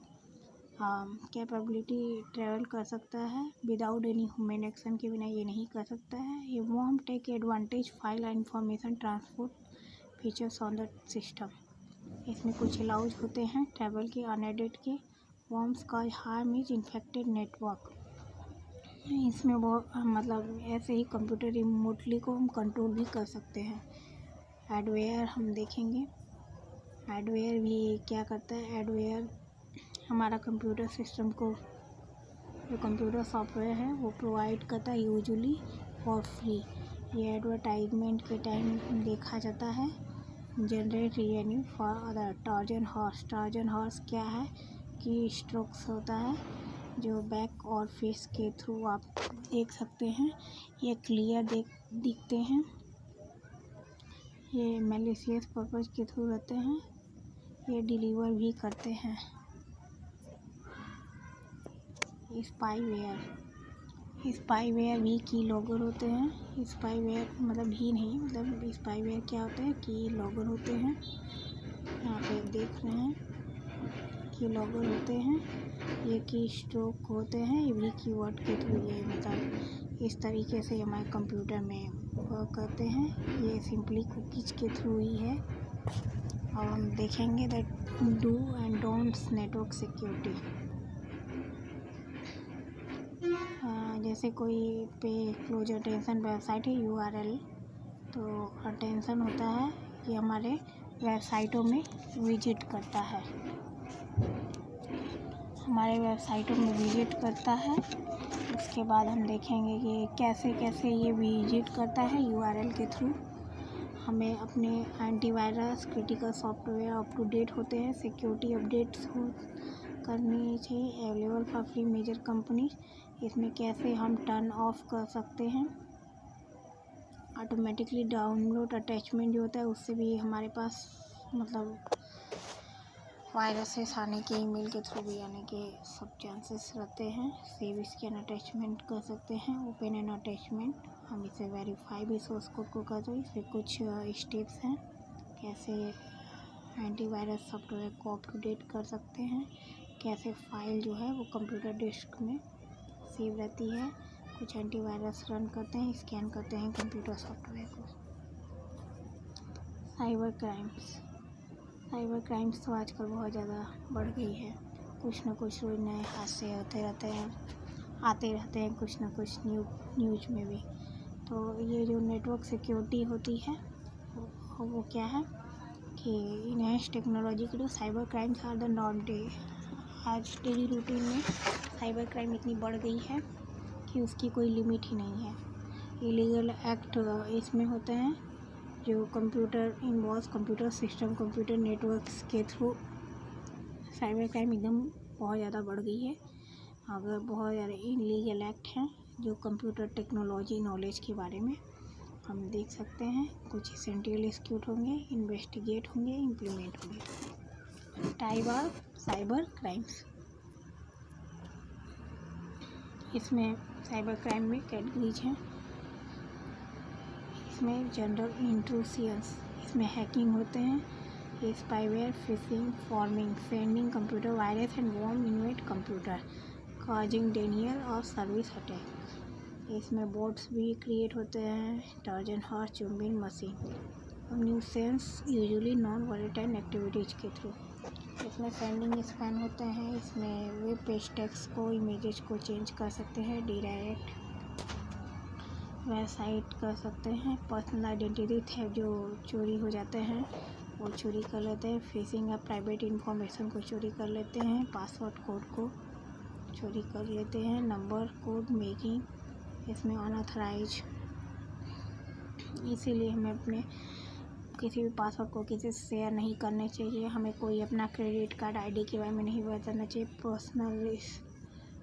कैपेबिलिटी ट्रेवल कर सकता है विदाउट एनी ह्यूमन एक्शन, के बिना ये नहीं कर सकता है। ये worm take advantage file and information transport features on the system. इसमें कुछ अलाउज होते हैं ट्रैवल के, अनएडेड के। वॉर्म्स का हार्म इज इन्फेक्टेड नेटवर्क। इसमें बहुत मतलब ऐसे ही कंप्यूटर रिमोटली को हम कंट्रोल भी कर सकते हैं। एडवेयर हम देखेंगे, एडवेयर भी क्या करता है, एडवेयर हमारा कंप्यूटर सिस्टम को, जो कंप्यूटर सॉफ्टवेयर है वो प्रोवाइड करता है यूजुअली फॉर फ्री। ये एडवर्टाइजमेंट के टाइम देखा जाता है। Generate revenue for other. Trojan horse, Trojan horse क्या है कि स्ट्रोक्स होता है जो बैक और फेस के थ्रू आप देख सकते हैं। ये क्लियर दिखते हैं, ये मैलिशियस पर्पज के थ्रू रहते हैं, ये डिलीवर भी करते हैं। स्पाईवेयर भी की लॉगर होते हैं। स्पाईवेयर मतलब भी नहीं, मतलब स्पाईवेयर क्या होता है, की लॉगर होते हैं। यहाँ पे देख रहे हैं की लॉगर होते हैं, ये की स्ट्रोक होते हैं, ये भी कीवर्ड के थ्रू, ये मतलब इस तरीके से हमारे कंप्यूटर में वर्क करते हैं। ये सिंपली कुकीज के थ्रू ही है। और हम देखेंगे that do and don'ts network security. जैसे कोई पे क्लोज अटेंशन वेबसाइट है URL, तो अटेंशन होता है ये हमारे वेबसाइटों में विजिट करता है, हमारे वेबसाइटों में विजिट करता है। उसके बाद हम देखेंगे कि कैसे कैसे ये विजिट करता है URL के थ्रू। हमें अपने antivirus, critical software up to date होते हैं, सिक्योरिटी अपडेट्स करनी चाहिए, available for free major company. इसमें कैसे हम टर्न ऑफ कर सकते हैं। ऑटोमेटिकली डाउनलोड अटैचमेंट जो होता है, उससे भी हमारे पास मतलब वायरसेस आने के, ईमेल के थ्रू भी आने के सब चांसेस रहते हैं। सेव स्कैन अटैचमेंट कर सकते हैं, ओपन एंड अटैचमेंट। हम इसे वेरीफाई भी सोर्स कोड को कर दो। इसमें कुछ स्टेप्स हैं कैसे एंटीवायरस सॉफ्टवेयर को अप टू डेट कर सकते हैं, कैसे फाइल जो है वो कंप्यूटर डिस्क में सेव रहती है। कुछ एंटीवायरस रन करते हैं, स्कैन करते हैं कंप्यूटर सॉफ्टवेयर को। साइबर क्राइम्स तो आजकल बहुत ज़्यादा बढ़ गई है। कुछ ना कुछ रोज़ नए हादसे होते रहते हैं, आते रहते हैं कुछ ना कुछ न्यूज़ में भी। तो ये जो नेटवर्क सिक्योरिटी होती है वो क्या है कि इनहेंस टेक्नोलॉजी के लिए cyber crimes are the norm day. आज डेली रूटीन में साइबर क्राइम इतनी बढ़ गई है कि उसकी कोई लिमिट ही नहीं है। इलीगल एक्ट इसमें होते हैं जो computer involve computer system, computer networks के थ्रू साइबर क्राइम एकदम बहुत ज़्यादा बढ़ गई है। अगर बहुत ज़्यादा इलीगल एक्ट हैं जो कंप्यूटर टेक्नोलॉजी नॉलेज के बारे में हम देख सकते हैं। कुछ सेंट्रल एक्सिक्यूट होंगे, इन्वेस्टिगेट होंगे, इम्प्लीमेंट होंगे। टाइप ऑफ साइबर क्राइम्स, इसमें साइबर क्राइम में कैटेगरीज हैं। इसमें जनरल इंट्रूशंस, इसमें हैकिंग होते हैं, spyware, phishing, pharming, sending computer virus and worm invade computer, causing denial और सर्विस अटैक। इसमें बोट्स भी क्रिएट होते हैं, Trojan horse, zombie machine, nuisance usually non volatile activities के थ्रू। इसमें सेंडिंग स्पैम होते हैं, इसमें वेब पेज टेक्स्ट को, इमेजेस को चेंज कर सकते हैं, डायरेक्ट वेबसाइट कर सकते हैं, पर्सनल आइडेंटिटी थेफ्ट जो चोरी हो जाते हैं वो चोरी कर लेते हैं, फिशिंग या प्राइवेट इंफॉर्मेशन को चोरी कर लेते हैं, पासवर्ड कोड को चोरी कर लेते हैं, नंबर कोड मेकिंग, इसमें अनऑथराइज। इसीलिए हमें अपने किसी भी पासवर्ड को किसी से शेयर नहीं करने चाहिए, हमें कोई अपना क्रेडिट कार्ड आईडी के बारे में नहीं बताना चाहिए, पर्सनल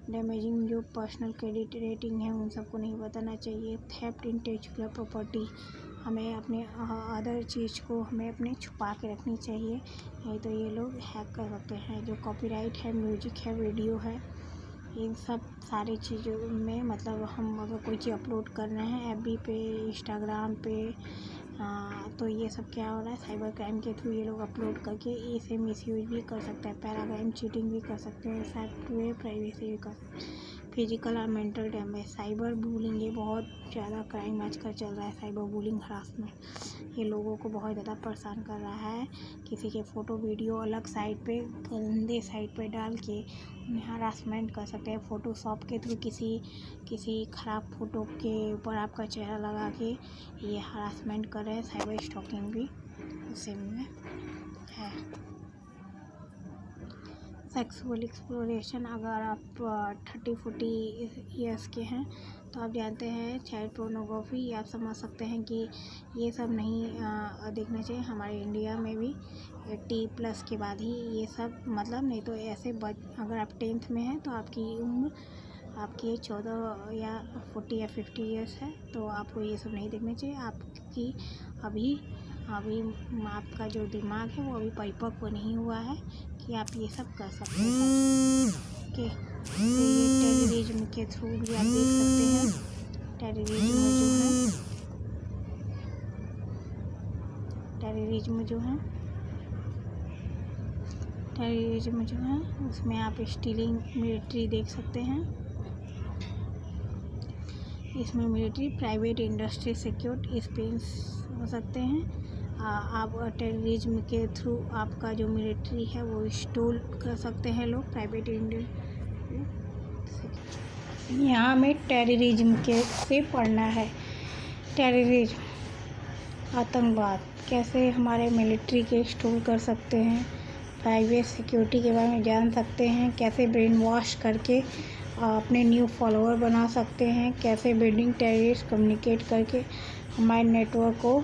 डैमेजिंग जो पर्सनल क्रेडिट रेटिंग है उन सबको नहीं बताना चाहिए, थेफ्ट इंटेलेक्चुअल प्रॉपर्टी, हमें अपने अदर चीज़ को हमें अपने छुपा के रखनी चाहिए, नहीं तो ये लोग हैक कर सकते हैं। जो कॉपीराइट है, म्यूजिक है, वीडियो है, इन सब सारी चीज़ों में मतलब हम अगर कोई चीज़ अपलोड कर रहे हैं एफबी पे, इंस्टाग्राम पे, तो ये सब क्या हो रहा है, साइबर क्राइम के थ्रू ये लोग अपलोड करके इसे मिसयूज भी कर सकते हैं, पैराक्राइम, चीटिंग भी कर सकते हैं, सॉफ्टवेयर प्राइवेसी भी कर सकते हैं, फिजिकल और मेंटल डैमेज, साइबर बुलिंग, ये बहुत ज़्यादा क्राइम आजकल चल रहा है, साइबर बुलिंग, हरासमेंट, ये लोगों को बहुत ज़्यादा परेशान कर रहा है। किसी के फ़ोटो वीडियो अलग साइट पे, गंदे साइट पे डाल के उन्हें हरासमेंट कर सकते हैं, फ़ोटोशॉप के थ्रू किसी ख़राब फ़ोटो के ऊपर आपका चेहरा लगा के ये हरासमेंट कर रहे हैं, साइबर स्टॉकिंग भी उसी में है। सेक्सुअल एक्सप्लोरेशन, अगर आप 30-40 ईयर्स के हैं तो आप जानते हैं चाइल्ड पोर्नोग्राफी, आप समझ सकते हैं कि ये सब नहीं देखना चाहिए। हमारे इंडिया में भी 80+ के बाद ही ये सब, मतलब नहीं तो ऐसे अगर आप 10th में हैं तो आपकी उम्र आपकी 14 या 40 या 50 ईयर्स है, तो आपको ये सब नहीं देखना चाहिए। आपकी अभी आपका जो दिमाग है वो अभी परिपक्व नहीं हुआ है कि आप ये सब कर सकते हैं। ओके, ये टेररिज्म के थ्रू भी आप देख सकते हैं। टेररिज्म जो है उसमें आप स्टीलिंग मिलिट्री देख सकते हैं। इसमें military, private industry, secured space हो सकते हैं। आप टेररिज्म के थ्रू आपका जो मिलिट्री है वो स्टोल कर सकते हैं लोग, प्राइवेट यहाँ में टेररिज्म के से पढ़ना है। टेररिज्म, आतंकवाद, कैसे हमारे मिलिट्री के स्टोल कर सकते हैं, प्राइवेट सिक्योरिटी के बारे में जान सकते हैं, कैसे ब्रेन वॉश करके अपने न्यू फॉलोअर बना सकते हैं, कैसे बिल्डिंग टेररिस्ट कम्युनिकेट करके हमारे नेटवर्क को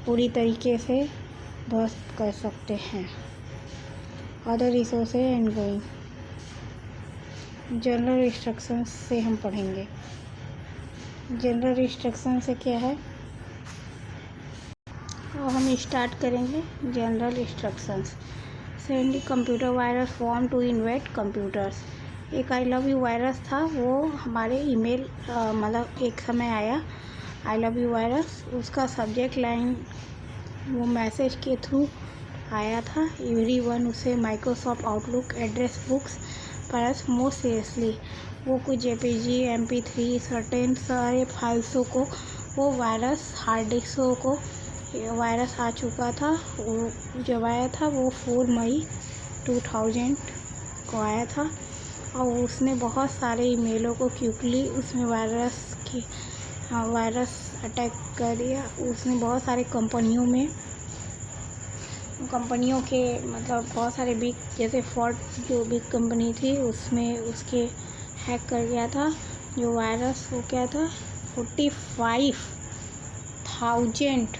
पूरी तरीके से ध्वस्त कर सकते हैं। Other resources and going, general instructions से हम पढ़ेंगे। जनरल इंस्ट्रक्शन से क्या है और हम स्टार्ट करेंगे। General instructions, send computer virus form to invade computers. एक आई लव यू वायरस था, वो हमारे ईमेल मतलब एक समय आया आई लव यू वायरस, उसका सब्जेक्ट लाइन वो मैसेज के थ्रू आया था। एवरीवन उसे माइक्रोसॉफ्ट आउटलुक एड्रेस बुक्स पर मोस्ट सीरियसली, वो कुछ JPG MP3 सर्टेन सारे फाइल्सों को वो वायरस, हार्ड डिस्कों को वायरस आ चुका था। वो जब आया था वो 4 मई 2000 को आया था और उसने बहुत सारे ईमेलों को क्विकली उसमें वायरस अटैक कर दिया। उसने बहुत सारे कंपनियों के मतलब बहुत सारे बिग, जैसे फोर्ड जो बिग कंपनी थी उसमें उसके हैक कर गया था। जो वायरस वो क्या था 45,000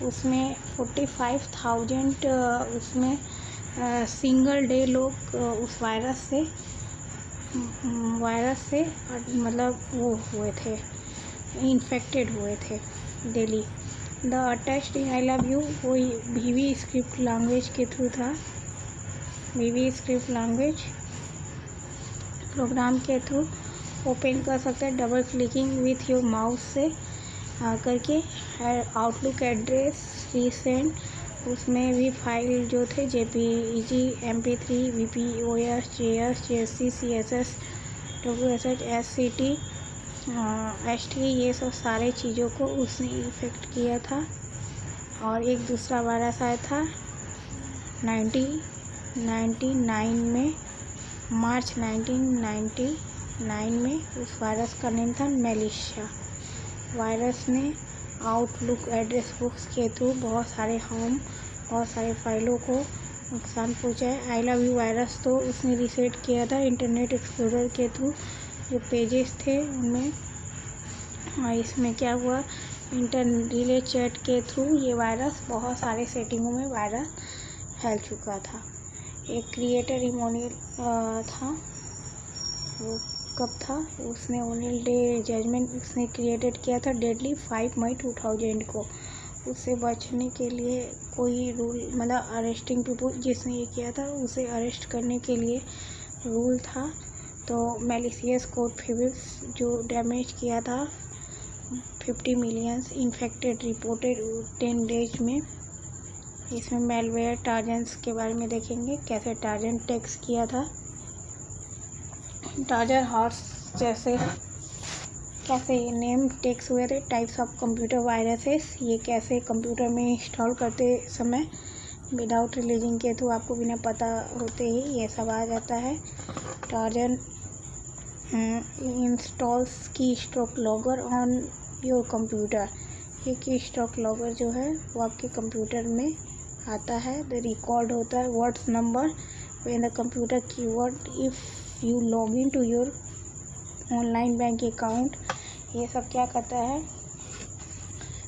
उसमें 45,000 उसमें सिंगल डे लोग उस वायरस से मतलब वो हुए थे, इन्फेक्टेड हुए थे daily. The attached I love you वो VB स्क्रिप्ट लैंग्वेज के थ्रू था। VB स्क्रिप्ट लैंग्वेज प्रोग्राम के थ्रू ओपन कर सकते हैं double clicking with your mouse से करके। आउटलुक एड्रेस रिसेंट, उसमें भी फाइल जो थे JPEG, MP3, VPOS, JS, JSC, CSS, WSH, SCT, ST, ये सब सारे चीज़ों को उसने इफेक्ट किया था। और एक दूसरा वायरस आया था 1999 में, मार्च 1999 में। उस वायरस का नेम था मेलिशिया। वायरस ने आउटलुक एड्रेस बुक्स के थ्रू बहुत सारे फाइलों को नुकसान पहुंचाया। आई लव यू वायरस तो उसने रीसेट किया था इंटरनेट एक्सप्लोरर के थ्रू जो पेजेस थे उनमें। इसमें क्या हुआ, रिले चैट के थ्रू ये वायरस बहुत सारे सेटिंगों में वायरस फैल चुका था। एक क्रिएटर इमोनियल था, वो कब था, उसने ओनिल डे जजमेंट उसने क्रिएटेड किया था डेडली 5 मई 2000 को। उससे बचने के लिए कोई रूल, मतलब अरेस्टिंग पीपल, जिसने ये किया था उसे अरेस्ट करने के लिए रूल था। तो मेलिशियस कोड फिबिल्स जो डैमेज किया था 50 मिलियन इन्फेक्टेड रिपोर्टेड 10 डेज में। इसमें मेलवेयर टार्जन्स के बारे में देखेंगे, कैसे टार्जन टेक्स किया था, टार्जन हॉर्स जैसे कैसे नेम टेक्स हुए थे, टाइप्स ऑफ कंप्यूटर वायरसेस, ये कैसे कंप्यूटर में इंस्टॉल करते समय विदाउट रिलीजिंग के थ्रू आपको बिना पता होते ही ये सब आ जाता है। टार्जन इंस्टॉल्स की stroke logger on your computer, ये की स्ट्रोक लॉगर जो है वो आपके कंप्यूटर में आता है। द रिकॉर्ड होता है words number when the computer keyword if you log in to your online bank account. ये सब क्या करता है,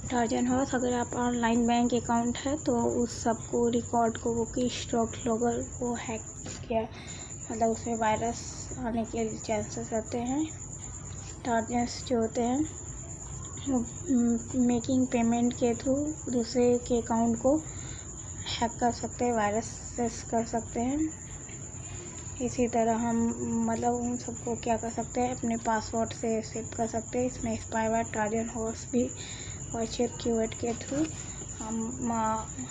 टार्जन हॉर्स, अगर आप ऑनलाइन बैंक अकाउंट है तो उस सब को रिकॉर्ड को वो की स्ट्रोक लॉगर को हैक किया, मतलब उसमें वायरस आने के चांसेस रहते हैं। टार्जन्स जो होते हैं मेकिंग पेमेंट के थ्रू दूसरे के अकाउंट को हैक कर सकते हैं, वायरस कर सकते हैं। इसी तरह हम मतलब उन सबको क्या कर सकते हैं, अपने पासवर्ड से सेव कर सकते हैं। इसमें स्पाईवेयर, टार्जन हॉर्स भी वर्चुअल कीवर्ड के थ्रू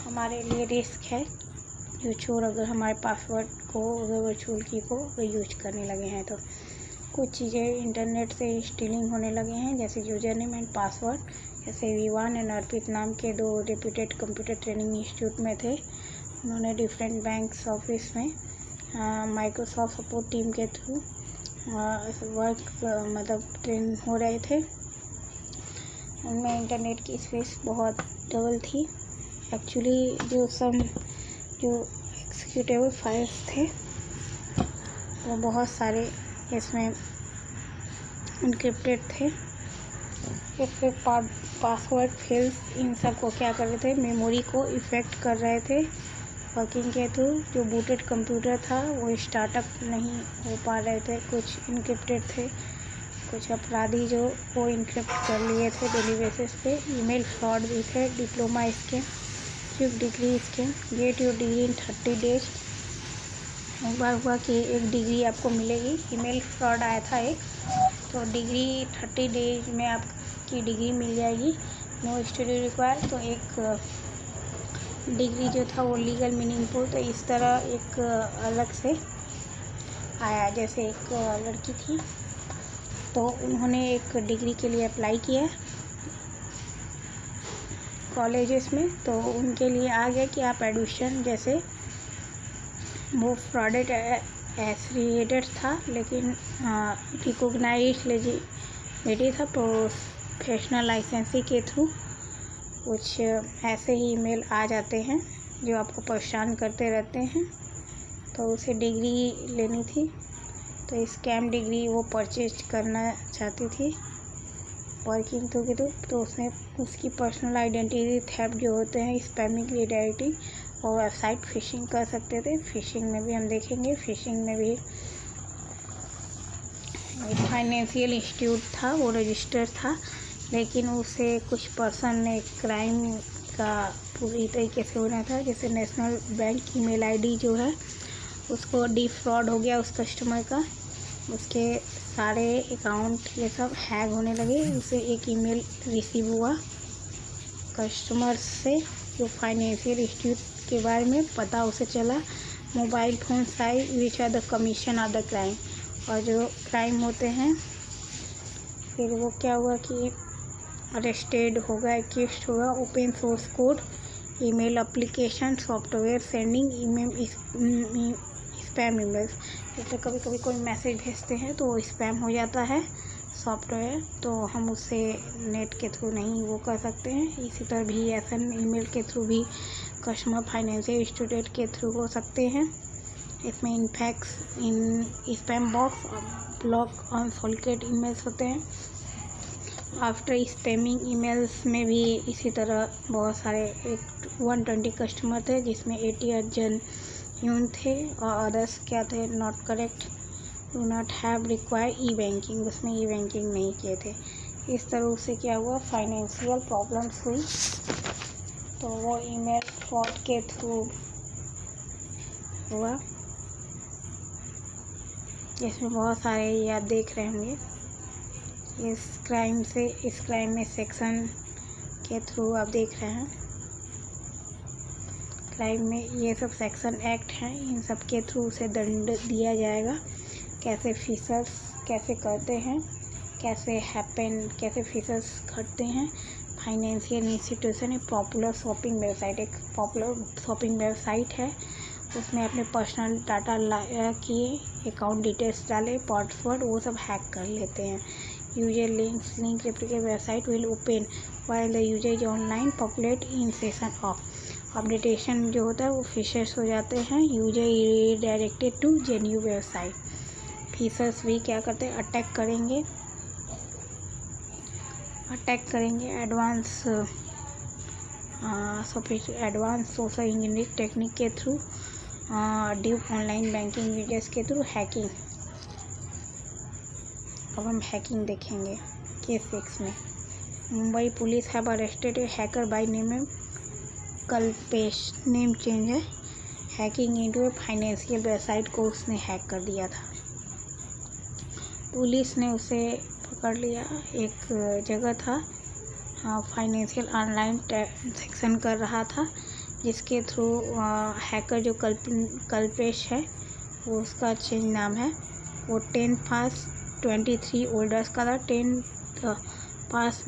हमारे लिए रिस्क है। जो चोर अगर हमारे पासवर्ड को, अगर वर्चुअल की को यूज करने लगे हैं तो कुछ चीज़ें इंटरनेट से स्टीलिंग होने लगे हैं, जैसे यूजर नेम एंड पासवर्ड। जैसे विवान एंड अर्पित नाम के 2 रेप्यूटेड कंप्यूटर ट्रेनिंग इंस्टीट्यूट में थे, उन्होंने डिफरेंट बैंक्स ऑफिस में माइक्रोसॉफ्ट सपोर्ट टीम के थ्रू वर्क मतलब ट्रेन हो रहे थे। उनमें इंटरनेट की स्पेस बहुत डबल थी। एक्चुअली जो एग्जीक्यूटेबल फाइल्स थे वो बहुत सारे इसमें इनक्रिप्टेड थे। एक पासवर्ड फील्ड्स इन सब को क्या कर रहे थे, मेमोरी को इफेक्ट कर रहे थे वर्किंग के थ्रू। जो बूटेड कंप्यूटर था वो स्टार्टअप नहीं हो पा रहे थे, कुछ इनक्रिप्टेड थे, कुछ अपराधी जो वो इनक्रिप्ट कर लिए थे डेली बेसिस पे। ईमेल फ्रॉड भी थे, diploma scam, 5th degree scam, get your degree in 30 days. एक बार हुआ कि एक डिग्री आपको मिलेगी, ईमेल फ्रॉड आया था एक, तो डिग्री 30 डेज में आपकी डिग्री मिल जाएगी, नो स्टडी रिक्वायर। तो एक डिग्री जो था वो लीगल मीनिंगफुल, तो इस तरह एक अलग से आया। जैसे एक लड़की थी तो उन्होंने एक डिग्री के लिए अप्लाई किया कॉलेजेस में, तो उनके लिए आ गया कि आप एडमिशन, जैसे वो फ्रॉडेड एसोसिएटेड था लेकिन रिकॉग्नाइज्ड लेजिटिमेटी था, प्रोफेशनल लाइसेंसी के थ्रू कुछ ऐसे ही ईमेल आ जाते हैं जो आपको परेशान करते रहते हैं। तो उसे डिग्री लेनी थी, तो स्कैम डिग्री वो परचेज करना चाहती थी वर्किंग थ्रू के थ्रू। तो उसने उसकी पर्सनल आइडेंटिटी थेफ्ट जो होते हैं, स्पैमिंग रीडायरेक्टिंग और वेबसाइट फिशिंग कर सकते थे। फिशिंग में भी हम देखेंगे, फिशिंग में भी एक फाइनेंशियल इंस्टीट्यूट था, वो रजिस्टर था, लेकिन उसे कुछ पर्सन ने क्राइम का पूरी तरीके से होना था। जैसे नेशनल बैंक ईमेल आईडी जो है उसको डिफ्रॉड हो गया उस कस्टमर का, उसके सारे अकाउंट ये सब हैक होने लगे। उसे एक ईमेल रिसीव हुआ कस्टमर से, जो फाइनेंशियल इंस्टीट्यूट के बारे में पता उसे चला। Mobile phone site which are the commission of the crime, और जो क्राइम होते हैं फिर वो क्या हुआ कि अरेस्टेड होगा, एक्यूज्ड होगा। Open source code, email application, software sending email, spam emails. जैसे कभी कभी कोई मैसेज भेजते हैं तो वो स्पैम हो जाता है सॉफ्टवेयर, तो हम उससे नेट के थ्रू नहीं वो कर सकते हैं। इसी तरह भी ऐसा ईमेल के थ्रू भी कस्टमर फाइनेंशियल इंस्टीट्यूट के थ्रू हो सकते हैं। इसमें in fact in spam box, block unsolicited emails होते हैं। आफ्टर स्पैमिंग ईमेल्स में भी इसी तरह बहुत सारे 120 कस्टमर थे, जिसमें 80 जन ह्यूमन थे और अदर्स क्या थे, not correct, do not have require E banking, उसमें ई बैंकिंग नहीं किए थे। इस तरह से क्या हुआ, फाइनेंशियल प्रॉब्लम्स हुई। तो वो ईमेल फ्रॉड के थ्रू हुआ। इसमें बहुत सारे ये आप देख रहे होंगे। इस क्राइम में सेक्शन के थ्रू आप देख रहे हैं, क्राइम में ये सब सेक्शन एक्ट हैं, इन सब के थ्रू उसे दंड दिया जाएगा। कैसे फीसर्स कैसे करते हैं, कैसे फीसर्स घटते हैं। फाइनेंशियल इंस्टीट्यूशन एक पॉपुलर शॉपिंग वेबसाइट है, उसमें अपने पर्सनल डाटा किए, अकाउंट डिटेल्स डाले, पासवर्ड वो सब हैक कर लेते हैं। User link replicate website will open while the user is online populate in session of. Updation जो होता है वो फिशर्स हो जाते हैं, user redirected to genuine website. Phishers भी क्या करते हैं, अटैक करेंगे एडवांस सोशल इंजीनियरिंग टेक्निक के through, deep online banking users के थ्रू हैकिंग। अब हम हैकिंग देखेंगे केस 6 में। Mumbai police have arrested a hacker by name Kalpesh, name change है, hacking into a financial website को उसने हैक कर दिया था। पुलिस ने उसे पकड़ लिया, एक जगह था फाइनेंशियल ऑनलाइन ट्रांजैक्शन कर रहा था, जिसके थ्रू हैकर जो कल्पेश है वो उसका चेंज नाम है, वो 10 पास 23 ओल्डर्स का था, 10 पास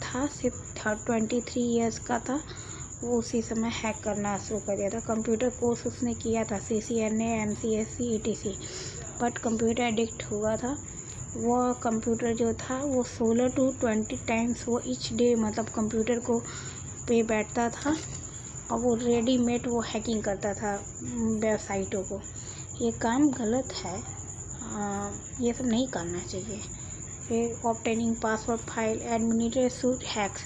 था, सिर्फ 23 ईयर्स का था। वो उसी समय हैक करना शुरू कर दिया था। कंप्यूटर कोर्स उसने किया था CCNA MCSE ETC, but computer addict हुआ था। वो कंप्यूटर जो था वो 16 to 20 टाइम्स वो ईच डे मतलब कंप्यूटर को पे बैठता था और वो रेडीमेड वो हैकिंग करता था वेबसाइटों को। ये काम गलत है, ये सब नहीं करना चाहिए। फिर obtaining password file administrative hacks,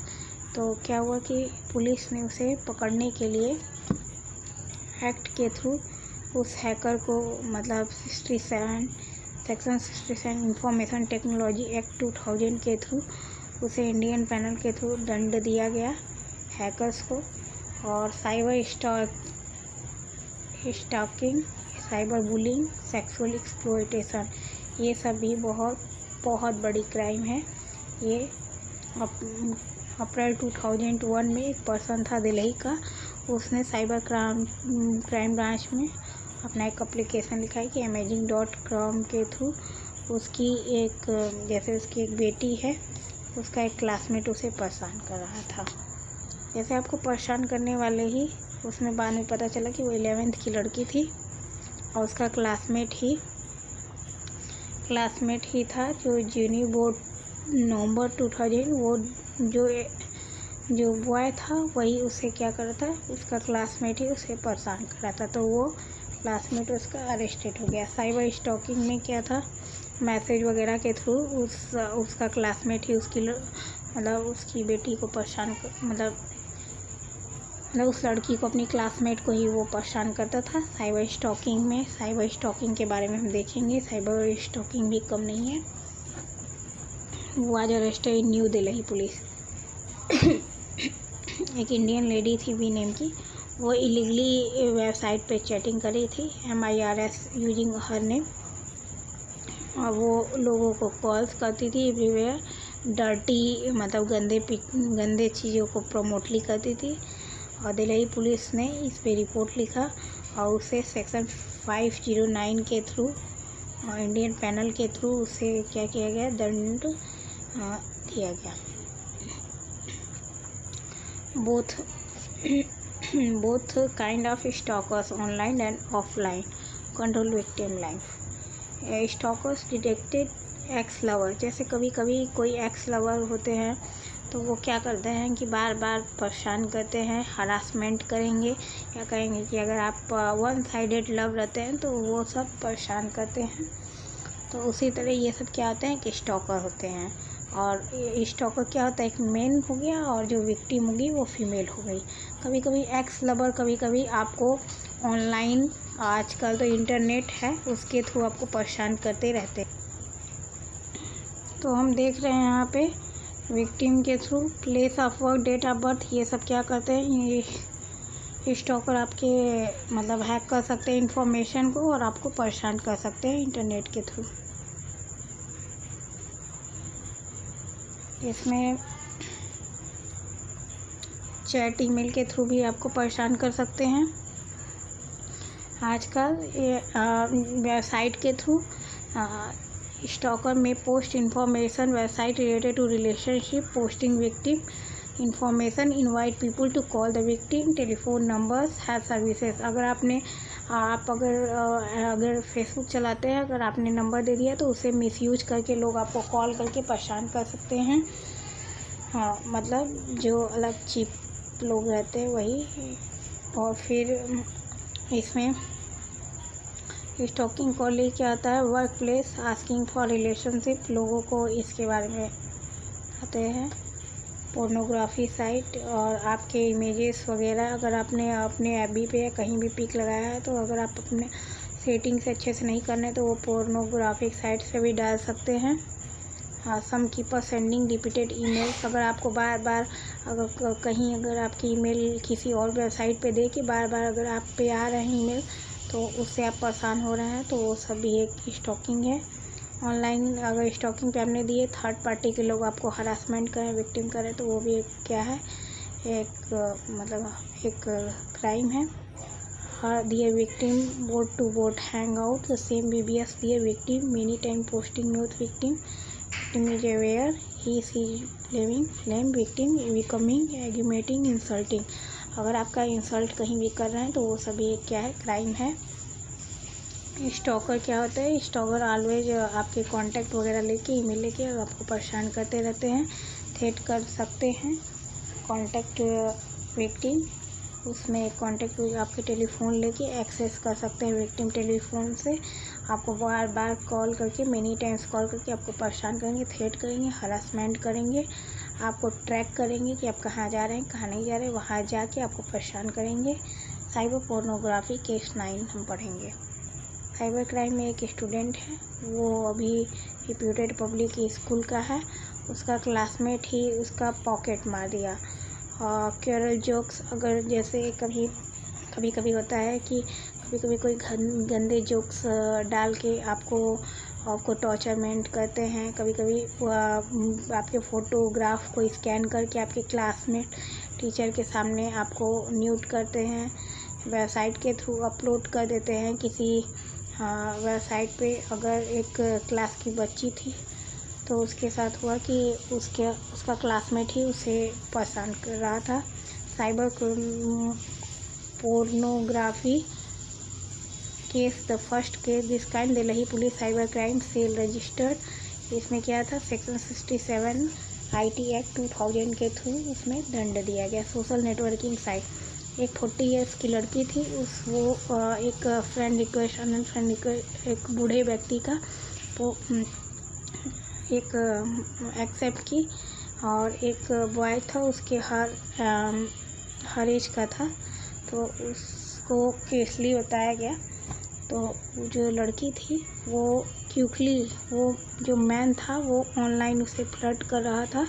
तो क्या हुआ कि पुलिस ने उसे पकड़ने के लिए एक्ट के थ्रू उस हैकर को मतलब 67 सेक्शन 67 इंफॉर्मेशन टेक्नोलॉजी एक्ट 2000 के थ्रू उसे इंडियन पैनल के थ्रू दंड दिया गया हैकर्स को। और cyber stalking, cyber bullying, sexual exploitation, ये सब भी बहुत बड़ी क्राइम है। ये अप्रैल 2001 में एक पर्सन था दिल्ली का, उसने साइबर क्राइम ब्रांच में अपना एक एप्लीकेशन लिखा है कि amazing.com के थ्रू उसकी एक बेटी है, उसका एक क्लासमेट उसे परेशान कर रहा था। जैसे आपको परेशान करने वाले ही उसमें बाद में पता चला कि वो 11th की लड़की थी और उसका क्लासमेट ही था जो जूनियर बोर्ड नवंबर 2000 वो जो बॉय था वही उसे क्या कर रहा था, उसका क्लासमेट ही उसे परेशान कर रहा था, तो वो क्लासमेट उसका अरेस्टेड हो गया। साइबर स्टॉकिंग में क्या था, मैसेज वगैरह के थ्रू उसका क्लासमेट ही उसकी बेटी को परेशान मतलब उस लड़की को, अपनी क्लासमेट को ही वो परेशान करता था। साइबर स्टॉकिंग के बारे में हम देखेंगे। साइबर स्टॉकिंग भी कम नहीं है। वो आज arrested in new Delhi police. एक इंडियन लेडी थी वी नेम की, वो इलीगली वेबसाइट पे चैटिंग कर रही थी MIRS यूजिंग हर नेम। वो लोगों को कॉल्स करती थी एवरीवेयर, डर्टी मतलब गंदे चीज़ों को प्रमोटली करती थी। और दिल्ली पुलिस ने इस पे रिपोर्ट लिखा और उसे सेक्शन 509 के थ्रू इंडियन पैनल के थ्रू उसे क्या किया गया, दंड दिया गया। both kind of stalkers, online and offline, control victim life. Stalkers detected x lover, जैसे कभी कभी कोई एक्स लवर होते हैं तो वो क्या करते हैं कि बार बार परेशान करते हैं, हरासमेंट करेंगे या कहेंगे कि अगर आप वन साइडेड लव रहते हैं तो वो सब परेशान करते हैं। तो उसी तरह ये सब क्या होते हैं कि स्टॉकर होते हैं। और स्टॉकर क्या होता है, एक मेन हो गया और जो विक्टिम होगी वो फीमेल हो गई। कभी कभी एक्स लवर कभी कभी आपको ऑनलाइन, आजकल तो इंटरनेट है, उसके थ्रू आपको परेशान करते रहते हैं। तो हम देख रहे हैं यहाँ पे विक्टिम के through place of work, date of birth, ये सब क्या करते हैं, ये स्टॉकर आपके मतलब हैक कर सकते हैं इंफॉर्मेशन को और आपको परेशान कर सकते हैं इंटरनेट के थ्रू। इसमें चैट ईमेल के थ्रू भी आपको परेशान कर सकते हैं। आजकल ये वेबसाइट के थ्रू स्टॉकर में post information, website related to relationship, posting victim information, invite people to call the victim, telephone numbers, have services. अगर फेसबुक चलाते हैं, अगर आपने नंबर दे दिया तो उसे मिसयूज करके लोग आपको कॉल करके परेशान कर सकते हैं। हाँ, मतलब जो अलग चीप लोग रहते हैं वही। और फिर इसमें स्टॉकिंग कॉल ले क्या आता है, work place, asking for relationship, लोगों को इसके बारे में आते हैं। पोर्नोग्राफी साइट और आपके इमेजेस वगैरह, अगर आपने अपने एफबी पे कहीं भी पिक लगाया है तो अगर आप अपने सेटिंग्स अच्छे से नहीं करने तो वो पोर्नोग्राफिक साइट पे भी डाल सकते हैं। हाँ, सम कीपर सेंडिंग रिपीटेड ईमेल्स, अगर आपको बार बार अगर कहीं अगर आपकी ईमेल किसी और वेबसाइट पे दे के बार बार अगर आप पे आ रहे हैं ईमेल तो उससे आप परेशान हो रहे हैं तो वो सब भी एक स्टॉकिंग है। ऑनलाइन अगर स्टॉकिंग पे आपने दिए, थर्ड पार्टी के लोग आपको हरासमेंट करें, विक्टिम करें तो वो भी एक क्या है, एक क्राइम है। Their victim both to both hang out the same BBS, their victim many time posting note victim is aware he see blame victim becoming argumenting insulting. अगर आपका इंसल्ट कहीं भी कर रहे हैं तो वो सभी एक क्या है, क्राइम है। स्टॉकर क्या होता है, स्टॉकर ऑलवेज आपके कांटेक्ट वगैरह लेके, ईमेल लेके आपको परेशान करते रहते हैं, थ्रेट कर सकते हैं। कांटेक्ट विक्टिम, उसमें कांटेक्ट आपके टेलीफोन लेके एक्सेस कर सकते हैं विक्टिम टेलीफोन से, आपको बार बार कॉल करके, मेनी टाइम्स कॉल करके आपको परेशान करेंगे, थ्रेट करेंगे, हरासमेंट करेंगे, आपको ट्रैक करेंगे कि आप कहाँ जा रहे हैं कहाँ नहीं जा रहे, वहाँ जाके आपको परेशान करेंगे। साइबर पोर्नोग्राफी केस 9 हम पढ़ेंगे। साइबर क्राइम में एक स्टूडेंट है, वो अभी रिप्यूटेड पब्लिक स्कूल का है, उसका क्लासमेट ही उसका पॉकेट मार दिया। क्यूरल जोक्स, अगर जैसे कभी होता है कि कभी कोई गंदे जोक्स डाल के आपको टॉर्चरमेंट करते हैं। कभी आपके फ़ोटोग्राफ को स्कैन करके आपके क्लासमेट टीचर के सामने आपको न्यूड करते हैं, वेबसाइट के थ्रू अपलोड कर देते हैं किसी वेबसाइट पे। अगर एक क्लास की बच्ची थी तो उसके साथ हुआ कि उसका क्लासमेट ही उसे परेशान कर रहा था। Cyber pornography case, the first case this kind, Delhi police cyber crime cell registered. इसमें क्या था, सेक्शन 67 IT एक्ट 2000 के थ्रू इसमें दंड दिया गया। सोशल नेटवर्किंग साइट, एक 40 इयर्स की लड़की थी, वो एक friend request, unknown friend request एक बूढ़े व्यक्ति का वो एक एक्सेप्ट की, और एक बॉय था उसके हर एज का था, तो उसको केसली बताया गया। तो जो लड़की थी वो क्विकली, वो जो मैन था वो ऑनलाइन उसे फ्लर्ट कर रहा था,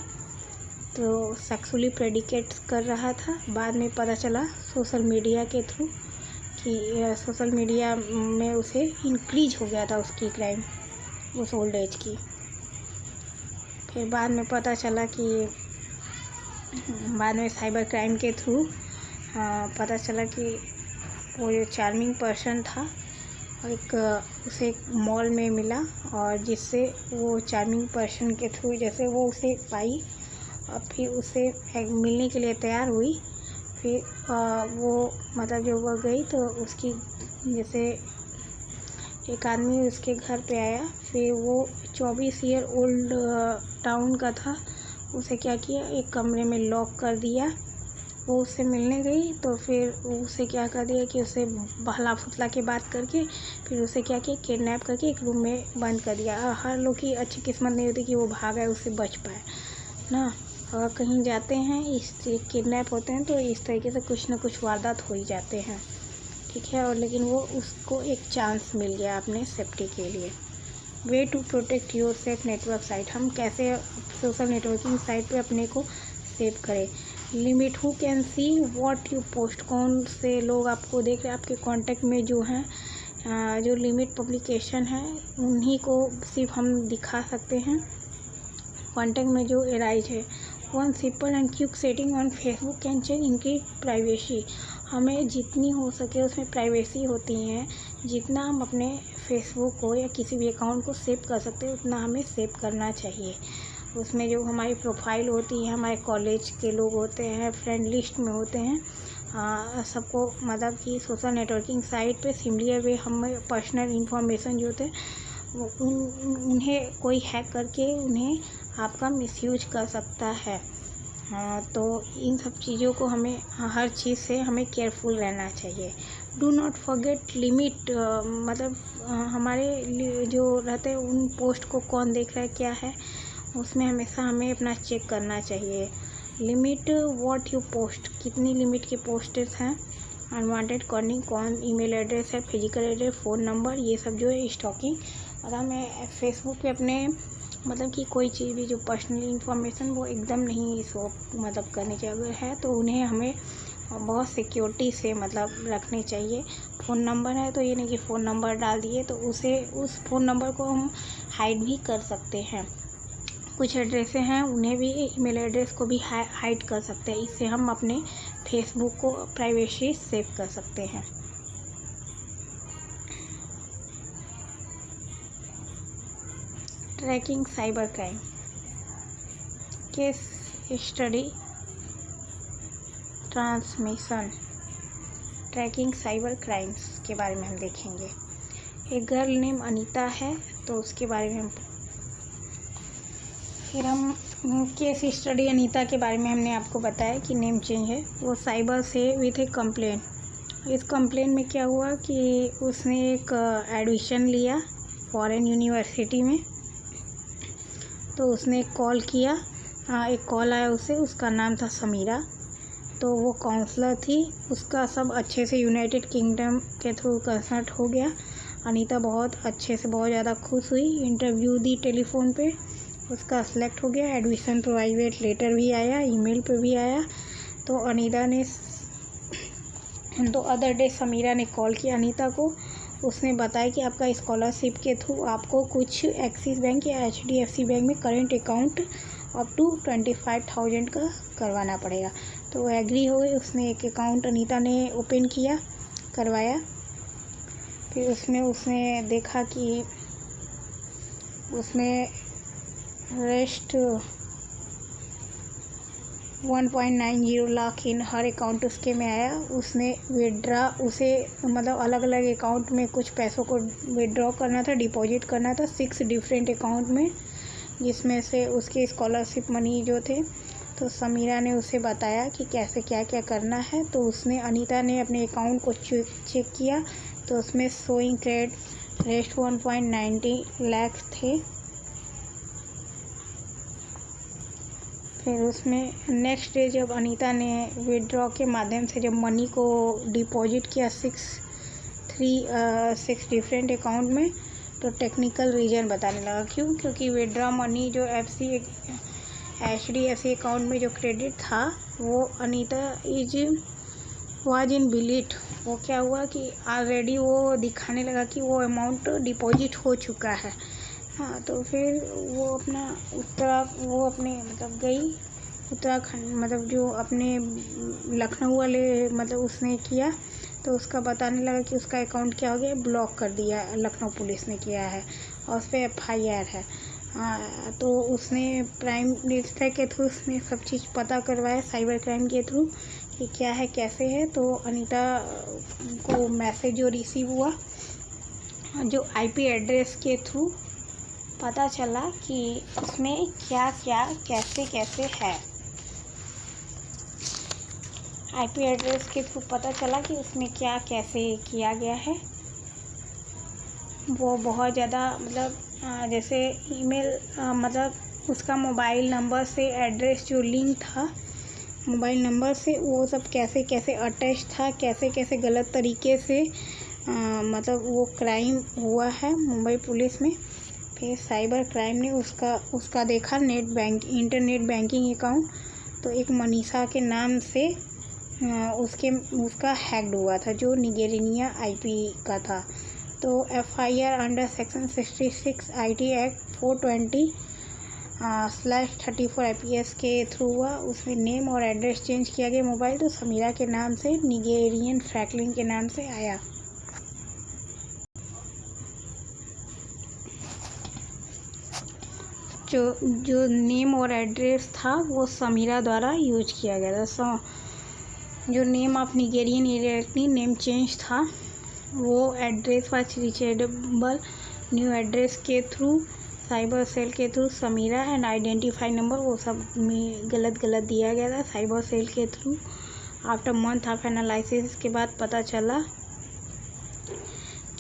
तो सेक्सुअली प्रेडिकेट्स कर रहा था। बाद में पता चला सोशल मीडिया के थ्रू कि सोशल मीडिया में उसे इंक्रीज हो गया था उसकी क्राइम। उस ओल्ड एज की। फिर बाद में पता चला कि बाद में साइबर क्राइम के थ्रू पता चला कि वो जो चार्मिंग पर्सन था एक उसे एक मॉल में मिला, और जिससे वो चार्मिंग पर्सन के थ्रू जैसे वो उसे पाई और फिर उसे मिलने के लिए तैयार हुई। फिर वो मतलब जब वह गई तो उसकी जैसे एक आदमी उसके घर पे आया। फिर वो 24 ईयर ओल्ड टाउन का था। उसे क्या किया, एक कमरे में लॉक कर दिया। वो उससे मिलने गई तो फिर उसे क्या कर दिया कि उसे बहला फुसला के बात करके फिर उसे क्या किया, किडनैप करके एक रूम में बंद कर दिया। हर लोग की अच्छी किस्मत नहीं होती कि वो भाग आए, उससे बच पाए ना। अगर कहीं जाते हैं इस किडनैप होते हैं तो इस तरीके से कुछ ना कुछ वारदात हो ही जाते हैं, ठीक है। और लेकिन वो उसको एक चांस मिल गया अपने सेफ्टी के लिए। Way to protect yourself network site, हम कैसे सोशल नेटवर्किंग साइट पे अपने को सेव करें। Limit, who can see what you post, कौन से लोग आपको देख रहे हैं, आपके कांटेक्ट में जो हैं जो लिमिट पब्लिकेशन है उन्हीं को सिर्फ हम दिखा सकते हैं कांटेक्ट में जो एराइज है। One simple and quick setting on Facebook can change इनकी प्राइवेसी, हमें जितनी हो सके उसमें प्राइवेसी होती हैं, जितना हम अपने फेसबुक को या किसी भी अकाउंट को सेव कर सकते हैं उतना हमें सेव करना चाहिए। उसमें जो हमारी प्रोफाइल होती है, हमारे कॉलेज के लोग होते हैं, फ्रेंड लिस्ट में होते हैं, सबको मतलब कि सोशल नेटवर्किंग साइट पे सिमिलर वे हमें पर्सनल इंफॉर्मेशन जो होते हैं वो उन्हें कोई हैक करके उन्हें आपका मिसयूज कर सकता है। तो इन सब चीज़ों को हमें हर चीज़ से हमें केयरफुल रहना चाहिए। डू नॉट फॉरगेट लिमिट, मतलब हमारे जो रहते हैं उन पोस्ट को कौन देख रहा है क्या है उसमें हमेशा हमें अपना चेक करना चाहिए। लिमिट व्हाट यू पोस्ट, कितनी लिमिट के पोस्टेस हैं। अनवांटेड कॉलिंग, कौन ईमेल एड्रेस है, फिजिकल एड्रेस, फ़ोन नंबर, ये सब जो है स्टॉकिंग। और हमें फेसबुक पे अपने मतलब कि कोई चीज़ भी जो पर्सनल इंफॉर्मेशन वो एकदम नहीं इसको मतलब करनी चाहिए, अगर है तो उन्हें हमें बहुत सिक्योरिटी से मतलब रखनी चाहिए। फ़ोन नंबर है तो ये नहीं कि फ़ोन नंबर डाल दिए तो उसे उस फ़ोन नंबर को हम हाइड भी कर सकते हैं। कुछ एड्रेसें हैं उन्हें भी, ईमेल एड्रेस को भी हाइड कर सकते हैं। इससे हम अपने फेसबुक को प्राइवेसी सेव कर सकते हैं। Tracking cyber crime, case study, transmission, tracking cyber crimes के बारे में हम देखेंगे। एक गर्ल नेम अनीता है तो उसके बारे में फिर हम केस स्टडी अनीता के बारे में हमने आपको बताया कि नेम चेंज है। वो साइबर से विथ ए कंप्लेन, इस कंप्लेन में क्या हुआ कि उसने एक एडमिशन लिया फॉरेन यूनिवर्सिटी में, तो उसने एक कॉल किया, एक कॉल आया उसे, उसका नाम था समीरा। तो वो काउंसलर थी, उसका सब अच्छे से यूनाइटेड किंगडम के थ्रू कंसल्ट हो गया। अनीता बहुत अच्छे से बहुत ज़्यादा खुश हुई। इंटरव्यू दी टेलीफोन पे, उसका सिलेक्ट हो गया। एडमिशन प्राइवेट लेटर भी आया, ईमेल पे भी आया। तो अनीता ने तो अदर डे समीरा ने कॉल किया अनीता को, उसने बताया कि आपका स्कॉलरशिप के थ्रू आपको कुछ एक्सिस बैंक या HDFC बैंक में करेंट अकाउंट अप टू 25,000 का करवाना पड़ेगा। तो वो एग्री हो गई, उसने एक अकाउंट अनीता ने ओपन किया, करवाया। फिर उसमें उसने देखा कि उसमें रेस्ट 1.90 लाख इन हर अकाउंट उसके में आया। उसने विड्रा उसे मतलब अलग अलग अकाउंट में कुछ पैसों को विड्रॉ करना था, डिपॉजिट करना था 6 डिफरेंट अकाउंट में, जिसमें से उसके स्कॉलरशिप मनी जो थे। तो समीरा ने उसे बताया कि कैसे क्या क्या करना है। तो उसने अनीता ने अपने अकाउंट को चेक किया तो उसमें शोइंग क्रेडिट रेस्ट 1.90 लाख थे। फिर उसमें नेक्स्ट डे जब अनीता ने विड्रॉ के माध्यम से जब मनी को डिपॉजिट किया 6 डिफरेंट अकाउंट में, तो टेक्निकल रीज़न बताने लगा। क्यों? क्योंकि विड्रॉ मनी जो HDFC अकाउंट में जो क्रेडिट था वो अनीता वाज इन बिलीट। वो क्या हुआ कि ऑलरेडी वो दिखाने लगा कि वो अमाउंट डिपॉजिट हो चुका है, हाँ, तो फिर वो अपने मतलब गई उत्तराखंड, मतलब जो अपने लखनऊ वाले मतलब उसने किया, तो उसका बताने लगा कि उसका अकाउंट क्या हो गया, ब्लॉक कर दिया, लखनऊ पुलिस ने किया है और उस पर FIR है। तो उसने प्राइम मिनिस्टर के थ्रू उसने सब चीज़ पता करवाया, साइबर क्राइम के थ्रू, कि क्या है कैसे है। तो अनीता को मैसेज जो रिसीव हुआ, जो IP एड्रेस के थ्रू पता चला कि उसमें क्या क्या कैसे कैसे है। IP एड्रेस के थ्रू पता चला कि उसमें क्या कैसे किया गया है। वो बहुत ज़्यादा मतलब जैसे ईमेल मतलब उसका मोबाइल नंबर से एड्रेस जो लिंक था मोबाइल नंबर से, वो सब कैसे कैसे अटैच था, कैसे कैसे गलत तरीके से मतलब वो क्राइम हुआ है मुंबई पुलिस में। फिर साइबर क्राइम ने उसका देखा इंटरनेट बैंकिंग अकाउंट, तो एक मनीषा के नाम से उसका हैक्ड हुआ था, जो निगेरिया IP का था। तो FIR under section 66 IT act 420/34 IPS के थ्रू हुआ। उसमें नेम और एड्रेस चेंज किया गया मोबाइल, तो समीरा के नाम से निगेरियन फ्रैंकलिन के नाम से आया। जो नेम और एड्रेस था वो समीरा द्वारा यूज किया गया था। जो name of Nigerian exactly name change था, वो address was reachable new address के थ्रू, साइबर सेल के through Samira and identify number वो सब में गलत दिया गया था साइबर सेल के through. After month of analysis के बाद पता चला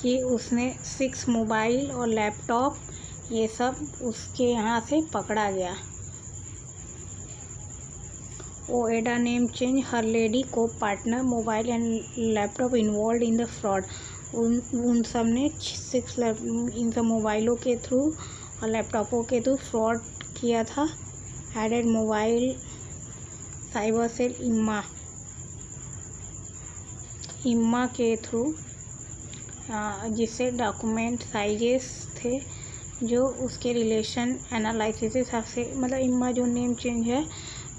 कि उसने 6 मोबाइल और लैपटॉप ये सब उसके यहाँ से पकड़ा गया। ओएडा नेम चेंज हर लेडी को partner mobile and laptop involve in the fraud. उन सब ने 6 इन सब मोबाइलों के थ्रू और लैपटॉपों के थ्रू फ्रॉड किया था। एडेड मोबाइल साइबर सेल इम्मा के थ्रू, जिससे डॉक्यूमेंट साइजेस थे जो उसके रिलेशन एनालिसिस से, मतलब इम्मा जो नेम चेंज है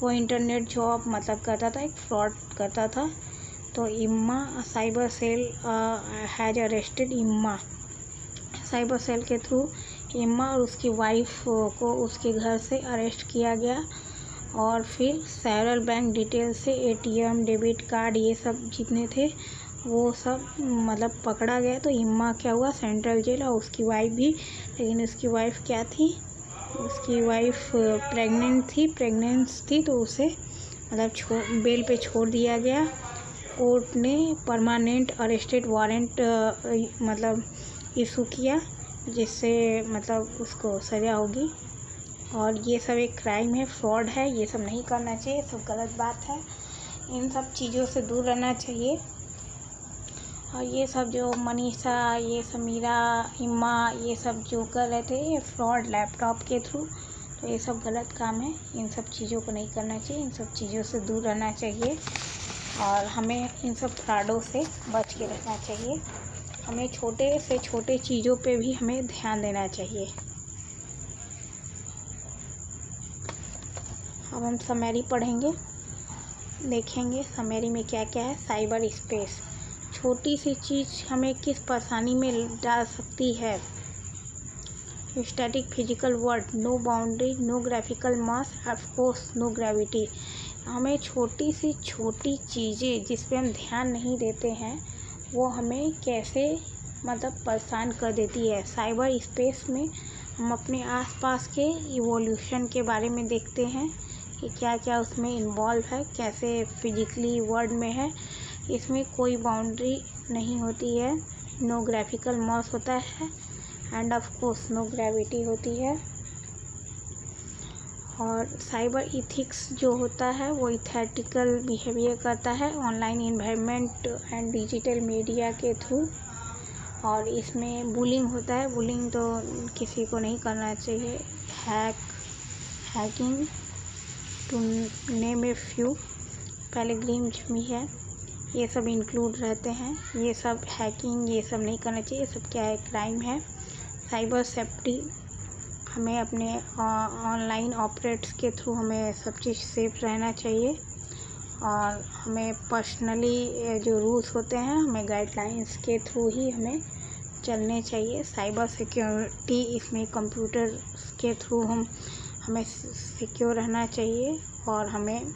वो इंटरनेट जॉब मतलब करता था, एक फ्रॉड करता था। तो Imma cyber cell has arrested Imma. Cyber cell के थ्रू इम्मा और उसकी वाइफ को उसके घर से अरेस्ट किया गया और फिर सेवरल बैंक डिटेल से ATM डेबिट कार्ड ये सब जितने थे वो सब मतलब पकड़ा गया। तो इम्मा क्या हुआ, सेंट्रल जेल, और उसकी वाइफ भी। लेकिन उसकी वाइफ क्या थी, उसकी वाइफ प्रेग्नेंट थी, तो उसे मतलब बेल पे छोड़ दिया गया। कोर्ट ने परमानेंट अरेस्टेड वारंट मतलब इशू किया, जिससे मतलब उसको सज़ा होगी। और ये सब एक क्राइम है, फ्रॉड है, ये सब नहीं करना चाहिए, सब गलत बात है, इन सब चीज़ों से दूर रहना चाहिए। और ये सब जो मनीषा, ये समीरा, इम्मा, ये सब जो कर रहे थे ये फ्रॉड लैपटॉप के थ्रू, तो ये सब गलत काम है, इन सब चीज़ों को नहीं करना चाहिए, इन सब चीज़ों से दूर रहना चाहिए और हमें इन सब फ्रॉडों से बच के रहना चाहिए। हमें छोटे से छोटे चीज़ों पे भी हमें ध्यान देना चाहिए। अब हम समरी पढ़ेंगे, देखेंगे समरी में क्या क्या है। साइबर स्पेस, छोटी सी चीज़ हमें किस परेशानी में डाल सकती है। Static physical word, no boundary, no graphical mass, of course no gravity. हमें छोटी सी छोटी चीज़ें जिस पे हम ध्यान नहीं देते हैं वो हमें कैसे मतलब परेशान कर देती है। साइबर स्पेस में हम अपने आसपास के इवोल्यूशन के बारे में देखते हैं कि क्या क्या उसमें इन्वॉल्व है, कैसे फिजिकली वर्ल्ड में है। इसमें कोई बाउंड्री नहीं होती है, नो ग्राफिकल मॉस होता है and of course no gravity होती है। और साइबर इथिक्स जो होता है वो इथेटिकल बिहेवियर करता है online environment and digital media के थ्रू। और इसमें बुलिंग होता है, बुलिंग तो किसी को नहीं करना चाहिए। Hacking to name a few, पैलेग्रिम्स भी है, ये सब इंक्लूड रहते हैं। ये सब हैकिंग ये सब नहीं करना चाहिए, ये सब क्या है, क्राइम है। साइबर सेफ्टी, हमें अपने ऑनलाइन ऑपरेट्स के थ्रू हमें सब चीज़ सेफ रहना चाहिए, और हमें पर्सनली जो रूल्स होते हैं हमें गाइडलाइंस के थ्रू ही हमें चलने चाहिए। साइबर सिक्योरिटी इसमें कंप्यूटर के थ्रू हमें सिक्योर रहना चाहिए, और हमें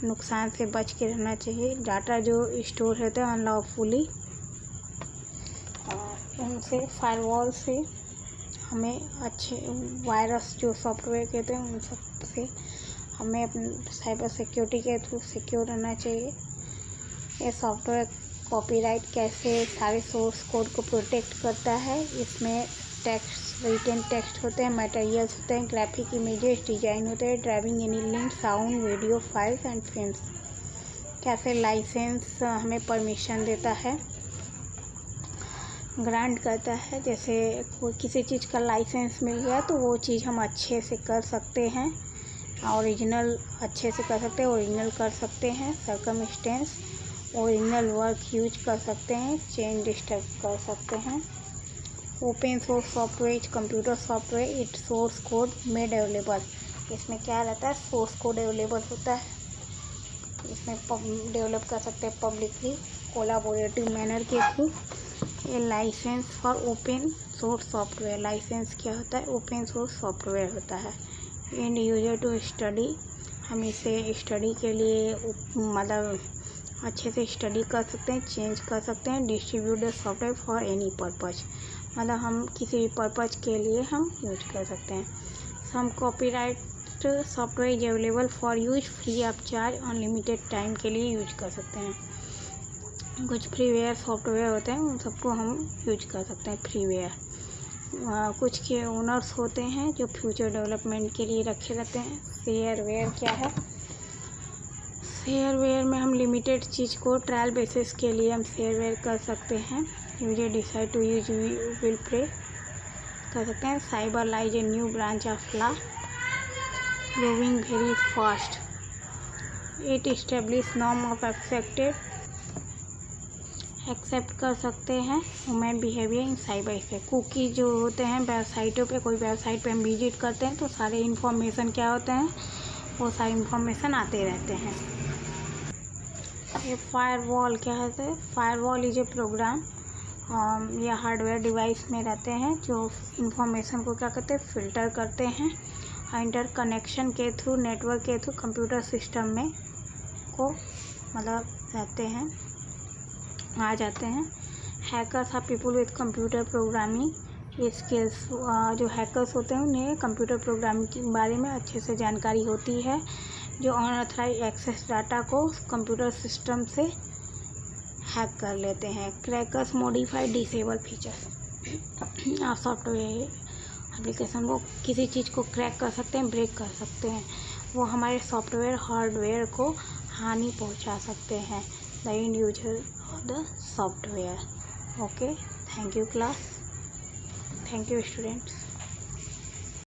नुकसान से बच के रहना चाहिए। डाटा जो स्टोर होता है अनलॉफुली, उनसे फायरवॉल से हमें अच्छे वायरस जो सॉफ्टवेयर कहते हैं उन सब से हमें अपने साइबर सिक्योरिटी के थ्रू सिक्योर रहना चाहिए। ये सॉफ्टवेयर कॉपीराइट कैसे सारे सोर्स कोड को प्रोटेक्ट करता है। इसमें टेक्स्ट, रिटन टेक्स्ट होते हैं, मटेरियल्स होते हैं, ग्राफिक इमेजेस, डिजाइन होते हैं, driving any link, sound, video files and films. कैसे लाइसेंस हमें परमिशन देता है, ग्रांट करता है। जैसे कोई किसी चीज़ का लाइसेंस मिल गया तो वो चीज़ हम अच्छे से कर सकते हैं, ओरिजिनल अच्छे से कर सकते हैं, ओरिजिनल कर सकते हैं, सर्कमस्टेंस ओरिजिनल वर्क यूज कर सकते हैं, चेंज डिस्टर्ब कर सकते हैं। Open source software, computer software, it source code made available. इसमें क्या रहता है, सोर्स कोड अवेलेबल होता है, इसमें डेवलप कर सकते हैं पब्लिकली कोलाबोरेटिव मैनर के थ्रू। ये license for open source software, license क्या होता है, ओपन सोर्स सॉफ्टवेयर होता है। एंड यूजर टू स्टडी, हम इसे स्टडी के लिए मतलब अच्छे से स्टडी कर सकते हैं, चेंज कर सकते हैं। Distribute the software for any purpose, मतलब हम किसी भी पर्पज के लिए हम यूज कर सकते हैं। Some copyright software is available for use free of charge, unlimited time के लिए यूज कर सकते हैं। कुछ फ्रीवेयर सॉफ्टवेयर होते हैं उन सबको हम यूज कर सकते हैं फ्रीवेयर। कुछ के ओनर्स होते हैं जो फ्यूचर डेवलपमेंट के लिए रखे रहते हैं। शेयरवेयर क्या है, शेयरवेयर में हम लिमिटेड चीज़ को ट्रायल बेसिस के लिए हम शेयरवेयर कर सकते हैं। User decide to use will pray कर सकते हैं। Cyber laws a new branch of law growing very fast, it establish norm of accept कर सकते हैं human behaviour in cyber space. Cookie जो होते हैं वेबसाइटों पे, कोई वेबसाइट पे हम विजिट करते हैं तो सारे इन्फॉर्मेशन क्या होते हैं, वो सारी इन्फॉर्मेशन आते रहते हैं। ये फायरवॉल क्या होता है, फायरवॉल इज ए प्रोग्राम या हार्डवेयर डिवाइस में रहते हैं जो इन्फॉर्मेशन को क्या करते हैं, फिल्टर करते हैं। इंटर कनेक्शन के थ्रू, नेटवर्क के थ्रू कंप्यूटर सिस्टम में को मतलब रहते हैं, आ जाते हैं। Hackers are people with computer programming skills, जो हैकर्स होते हैं उन्हें कंप्यूटर प्रोग्रामिंग के बारे में अच्छे से जानकारी होती है, जो अनऑथराइज्ड एक्सेस डाटा को कंप्यूटर सिस्टम से हैक कर लेते हैं। Crackers modify disable features of software application, वो किसी चीज़ को क्रैक कर सकते हैं, ब्रेक कर सकते हैं, वो हमारे सॉफ्टवेयर हार्डवेयर को हानि पहुंचा सकते हैं। The end user of the software. Okay, thank you class, thank you students.